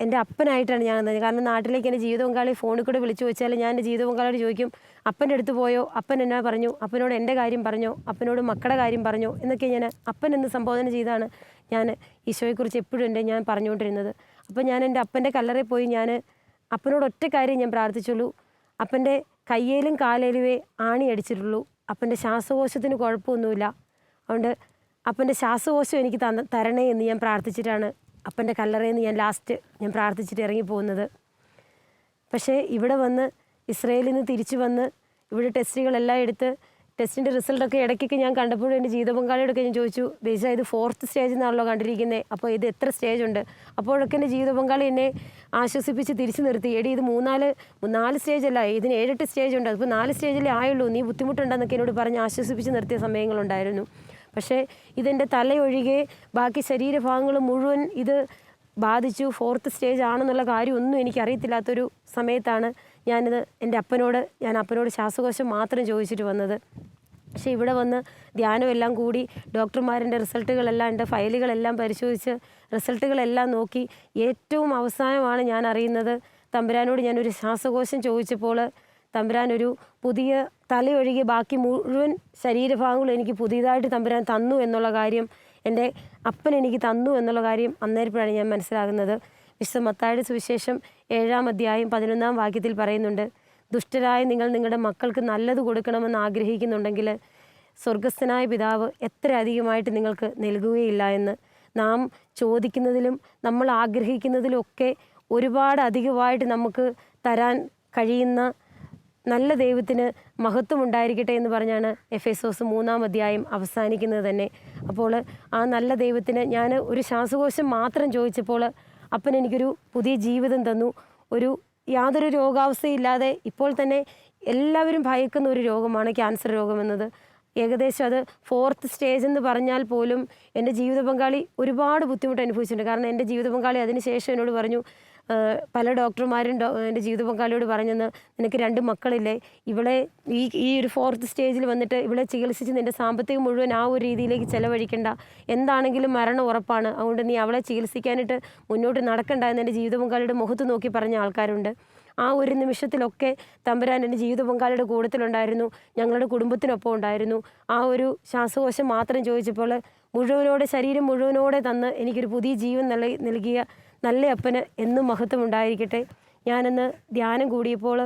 എൻ്റെ അപ്പനായിട്ടാണ് ഞാനെന്നത്. കാരണം നാട്ടിലേക്ക് എൻ്റെ ജീവിത പങ്കാളി ഫോണിൽ കൂടെ വിളിച്ചു വെച്ചാൽ ഞാൻ എൻ്റെ ജീവിത പങ്കാളിയോട് ചോദിക്കും, അപ്പൻ്റെ അടുത്ത് പോയോ, അപ്പൻ എന്നാ പറഞ്ഞു, അപ്പനോട് എൻ്റെ കാര്യം പറഞ്ഞോ, അപ്പനോട് മക്കളുടെ കാര്യം പറഞ്ഞോ എന്നൊക്കെ ഞാൻ അപ്പൻ എന്ന് സംബോധന ചെയ്താണ് ഞാൻ ഈശോയെക്കുറിച്ച് എപ്പോഴും ഞാൻ പറഞ്ഞുകൊണ്ടിരുന്നത്. അപ്പോൾ ഞാൻ എൻ്റെ അപ്പൻ്റെ കല്ലറയിൽ പോയി ഞാൻ അപ്പനോട് ഒറ്റ കാര്യം ഞാൻ പ്രാർത്ഥിച്ചുള്ളൂ, അപ്പൻ്റെ കയ്യേലും കാലേലുമേ ആണി അടിച്ചിട്ടുള്ളൂ, അപ്പൻ്റെ ശ്വാസകോശത്തിന് കുഴപ്പമൊന്നുമില്ല, അതുകൊണ്ട് അപ്പൻ്റെ ശ്വാസകോശം എനിക്ക് തരണേ എന്ന് ഞാൻ പ്രാർത്ഥിച്ചിട്ടാണ് അപ്പൻ്റെ കല്ലറയിൽ നിന്ന് ഞാൻ പ്രാർത്ഥിച്ചിട്ട് ഇറങ്ങിപ്പോകുന്നത്. പക്ഷേ ഇവിടെ വന്ന് ഇസ്രയേലിൽ നിന്ന് തിരിച്ചു വന്ന് ഇവിടെ ടെസ്റ്റുകളെല്ലാം എടുത്ത് ടെസ്റ്റിൻ്റെ റിസൾട്ടൊക്കെ ഇടയ്ക്കൊക്കെ ഞാൻ കണ്ടപ്പോഴും എൻ്റെ ജീവിത പങ്കാളിയോടൊക്കെ ഞാൻ ചോദിച്ചു, ബേജ ഇത് 4th സ്റ്റേജ് എന്നാണല്ലോ കണ്ടിരിക്കുന്നത്, അപ്പോൾ ഇത് എത്ര സ്റ്റേജ് ഉണ്ട്? അപ്പോഴൊക്കെ എൻ്റെ ജീവിത പങ്കാളി എന്നെ ആശ്വസിപ്പിച്ച് തിരിച്ചു നിർത്തി, എടി ഇത് 4 സ്റ്റേജ് അല്ല, ഇതിന് 7-8 സ്റ്റേജ് ഉണ്ട്, അപ്പോൾ 4 സ്റ്റേജിലേ ആയുള്ളൂ, നീ ബുദ്ധിമുട്ടുണ്ടെന്നൊക്കെ എന്നോട് പറഞ്ഞ് ആശ്വസിപ്പിച്ച് നിർത്തിയ സമയങ്ങളുണ്ടായിരുന്നു. പക്ഷേ ഇതെൻ്റെ തലയൊഴികെ ബാക്കി ശരീരഭാഗങ്ങൾ മുഴുവൻ ഇത് ബാധിച്ചു. 4th സ്റ്റേജ് ആണെന്നുള്ള കാര്യമൊന്നും എനിക്കറിയത്തില്ലാത്തൊരു സമയത്താണ് ഞാൻ അപ്പനോട് ശ്വാസകോശം മാത്രം ചോദിച്ചിട്ട് വന്നത്. പക്ഷേ ഇവിടെ വന്ന് ധ്യാനമെല്ലാം കൂടി ഡോക്ടർമാരുടെ റിസൾട്ടുകളെല്ലാം എൻ്റെ ഫയലുകളെല്ലാം പരിശോധിച്ച് റിസൾട്ടുകളെല്ലാം നോക്കി ഏറ്റവും അവസാനമാണ് ഞാൻ അറിയുന്നത്, തമ്പുരാനോട് ഞാനൊരു ശ്വാസകോശം ചോദിച്ചപ്പോൾ തമ്പുരാൻ ഒരു പുതിയ തലയൊഴികെ ബാക്കി മുഴുവൻ ശരീരഭാഗങ്ങളും എനിക്ക് പുതിയതായിട്ട് തമ്പുരാൻ തന്നു എന്നുള്ള കാര്യം, എൻ്റെ അപ്പൻ എനിക്ക് തന്നു എന്നുള്ള കാര്യം അന്നേരപ്പോഴാണ് ഞാൻ മനസ്സിലാകുന്നത്. വിശുദ്ധ മത്തായിയുടെ സുവിശേഷം 7-ാം അധ്യായം 11-ാം വാക്യത്തിൽ പറയുന്നുണ്ട്, ദുഷ്ടരായ നിങ്ങൾ നിങ്ങളുടെ മക്കൾക്ക് നല്ലത് കൊടുക്കണമെന്ന് ആഗ്രഹിക്കുന്നുണ്ടെങ്കിൽ സ്വർഗസ്ഥനായ പിതാവ് എത്ര അധികമായിട്ട് നിങ്ങൾക്ക് നൽകുകയില്ല എന്ന്. നാം ചോദിക്കുന്നതിലും നമ്മൾ ആഗ്രഹിക്കുന്നതിലും ഒക്കെ ഒരുപാട് അധികമായിട്ട് നമുക്ക് തരാൻ കഴിയുന്ന നല്ല ദൈവത്തിന് മഹത്വം ഉണ്ടായിരിക്കട്ടെ എന്ന് പറഞ്ഞാണ് എഫേസോസ് 3-ാം അധ്യായം അവസാനിക്കുന്നത് തന്നെ. അപ്പോൾ ആ നല്ല ദൈവത്തിന് ഞാൻ ഒരു ശ്വാസകോശം മാത്രം ചോദിച്ചപ്പോൾ അപ്പൻ എനിക്കൊരു പുതിയ ജീവിതം തന്നു. യാതൊരു രോഗാവസ്ഥയില്ലാതെ ഇപ്പോൾ തന്നെ എല്ലാവരും ഭയക്കുന്ന ഒരു രോഗമാണ് ക്യാൻസർ രോഗമെന്നത്. ഏകദേശം അത് 4th സ്റ്റേജ് എന്ന് പറഞ്ഞാൽ പോലും എൻ്റെ ജീവിത പങ്കാളി ഒരുപാട് ബുദ്ധിമുട്ട് അനുഭവിച്ചിട്ടുണ്ട്. കാരണം എൻ്റെ ജീവിത പങ്കാളി അതിന് ശേഷം എന്നോട് പറഞ്ഞു, പല ഡോക്ടർമാരും എൻ്റെ ജീവിത പങ്കാളിയോട് പറഞ്ഞെന്ന്, നിനക്ക് 2 മക്കളില്ലേ, ഇവളെ ഈ ഒരു 4th സ്റ്റേജിൽ വന്നിട്ട് ഇവളെ ചികിത്സിച്ച് നിൻ്റെ സാമ്പത്തികം മുഴുവൻ ആ ഒരു രീതിയിലേക്ക് ചിലവഴിക്കേണ്ട, എന്താണെങ്കിലും മരണം ഉറപ്പാണ്, അതുകൊണ്ട് നീ അവളെ ചികിത്സിക്കാനായിട്ട് മുന്നോട്ട് നടക്കണ്ട എന്ന് എൻ്റെ ജീവിത പങ്കാളിയുടെ മുഖത്ത് നോക്കി പറഞ്ഞ ആൾക്കാരുണ്ട്. ആ ഒരു നിമിഷത്തിലൊക്കെ തമ്പുരാൻ എൻ്റെ ജീവിത പങ്കാളിയുടെ കൂട്ടത്തിലുണ്ടായിരുന്നു, ഞങ്ങളുടെ കുടുംബത്തിനൊപ്പം ഉണ്ടായിരുന്നു. ആ ഒരു ശ്വാസകോശം മാത്രം ചോദിച്ചപ്പോൾ മുഴുവനോടെ, ശരീരം മുഴുവനോടെ തന്ന് എനിക്കൊരു പുതിയ ജീവൻ നൽകിയ നല്ല അപ്പന് എന്നും മഹത്വം ഉണ്ടായിരിക്കട്ടെ. ഞാനിന്ന് ധ്യാനം കൂടിയപ്പോൾ,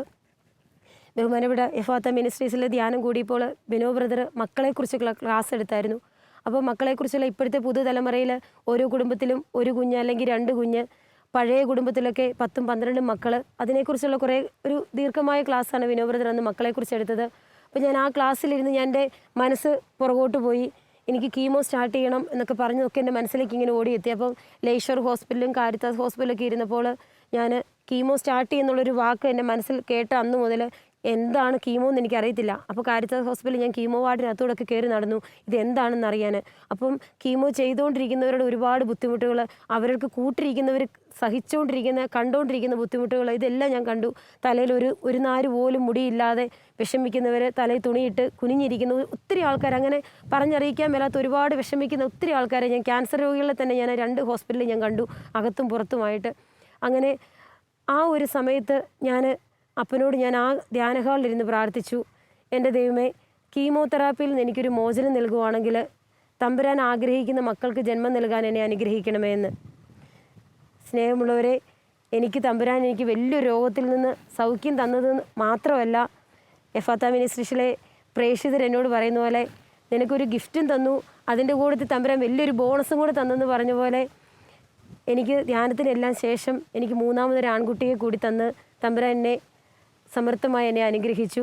ബഹുമാനപ്പെട്ട എഫാത്ത മിനിസ്ട്രീസിലെ ധ്യാനം കൂടിയപ്പോൾ ബിനോ ബ്രദർ മക്കളെക്കുറിച്ചുള്ള ക്ലാസ് എടുത്തായിരുന്നു. അപ്പോൾ മക്കളെക്കുറിച്ചുള്ള ഇപ്പോഴത്തെ പുതുതലമുറയിൽ ഓരോ കുടുംബത്തിലും ഒരു കുഞ്ഞ് അല്ലെങ്കിൽ 2 കുഞ്ഞ്, പഴയ കുടുംബത്തിലൊക്കെ 10-12 മക്കൾ, അതിനെക്കുറിച്ചുള്ള ഒരു ദീർഘമായ ക്ലാസ്സാണ് ബിനോ ബ്രദർ അന്ന് മക്കളെക്കുറിച്ച് എടുത്തത്. അപ്പോൾ ഞാൻ ആ ക്ലാസ്സിലിരുന്ന് എൻ്റെ മനസ്സ് പുറകോട്ട് പോയി. എനിക്ക് കീമോ സ്റ്റാർട്ട് ചെയ്യണം എന്നൊക്കെ പറഞ്ഞതൊക്കെ എൻ്റെ മനസ്സിലേക്ക് ഇങ്ങനെ ഓടിയെത്തി. അപ്പം ലേശ്വർ ഹോസ്പിറ്റലും കാരിത്താസ് ഹോസ്പിറ്റലൊക്കെ ഇരുന്നപ്പോൾ ഞാൻ കീമോ സ്റ്റാർട്ട് ചെയ്യുന്നുള്ളൊരു വാക്ക് എൻ്റെ മനസ്സിൽ കേട്ട അന്ന് മുതൽ എന്താണ് കീമോ എന്ന് എനിക്കറിയത്തില്ല. അപ്പോൾ കാരിത്താസ് ഹോസ്പിറ്റലിൽ ഞാൻ കീമോ വാർഡിനകത്തൂടെയൊക്കെ കയറി നടന്നു ഇത് എന്താണെന്ന് അറിയാൻ. അപ്പം കീമോ ചെയ്തുകൊണ്ടിരിക്കുന്നവരുടെ ഒരുപാട് ബുദ്ധിമുട്ടുകൾ, അവർക്ക് കൂട്ടിരിക്കുന്നവർ കണ്ടുകൊണ്ടിരിക്കുന്ന ബുദ്ധിമുട്ടുകൾ, ഇതെല്ലാം ഞാൻ കണ്ടു. തലയിൽ ഒരു നാര് പോലും മുടിയില്ലാതെ വിഷമിക്കുന്നവർ, തലയിൽ തുണിയിട്ട് കുനിഞ്ഞിരിക്കുന്ന ഒത്തിരി ആൾക്കാർ, അങ്ങനെ പറഞ്ഞറിയിക്കാൻ മേലാത്ത ഒരുപാട് വിഷമിക്കുന്ന ഒത്തിരി ആൾക്കാരെ ഞാൻ, ക്യാൻസർ രോഗികളെ തന്നെ ഞാൻ 2 ഹോസ്പിറ്റലിൽ ഞാൻ കണ്ടു, അകത്തും പുറത്തുമായിട്ട്. അങ്ങനെ ആ ഒരു സമയത്ത് അപ്പനോട് ഞാൻ ആ ധ്യാന ഹാളിലിരുന്ന് പ്രാർത്ഥിച്ചു, എൻ്റെ ദൈവമേ, കീമോതെറാപ്പിയിൽ നിന്ന് എനിക്കൊരു മോചനം നൽകുവാണെങ്കിൽ തമ്പുരാൻ ആഗ്രഹിക്കുന്ന മക്കൾക്ക് ജന്മം നൽകാൻ എന്നെ അനുഗ്രഹിക്കണമേ എന്ന്. സ്നേഹമുള്ളവരെ, തമ്പുരാൻ എനിക്ക് വലിയൊരു രോഗത്തിൽ നിന്ന് സൗഖ്യം തന്നത് മാത്രമല്ല, എഫാത്ത മിനിസ്ട്രീസിലെ പ്രേക്ഷിതർ എന്നോട് പറയുന്ന പോലെ നിനക്കൊരു ഗിഫ്റ്റും തന്നു, അതിൻ്റെ കൂടെ തമ്പുരാൻ വലിയൊരു ബോണസും കൂടെ തന്നെന്ന് പറഞ്ഞ പോലെ എനിക്ക് ധ്യാനത്തിനെല്ലാം ശേഷം എനിക്ക് 3-മതൊരു ആൺകുട്ടിയെ കൂടി തന്ന് തമ്പുരാൻ എന്നെ സമർത്ഥമായി എന്നെ അനുഗ്രഹിച്ചു.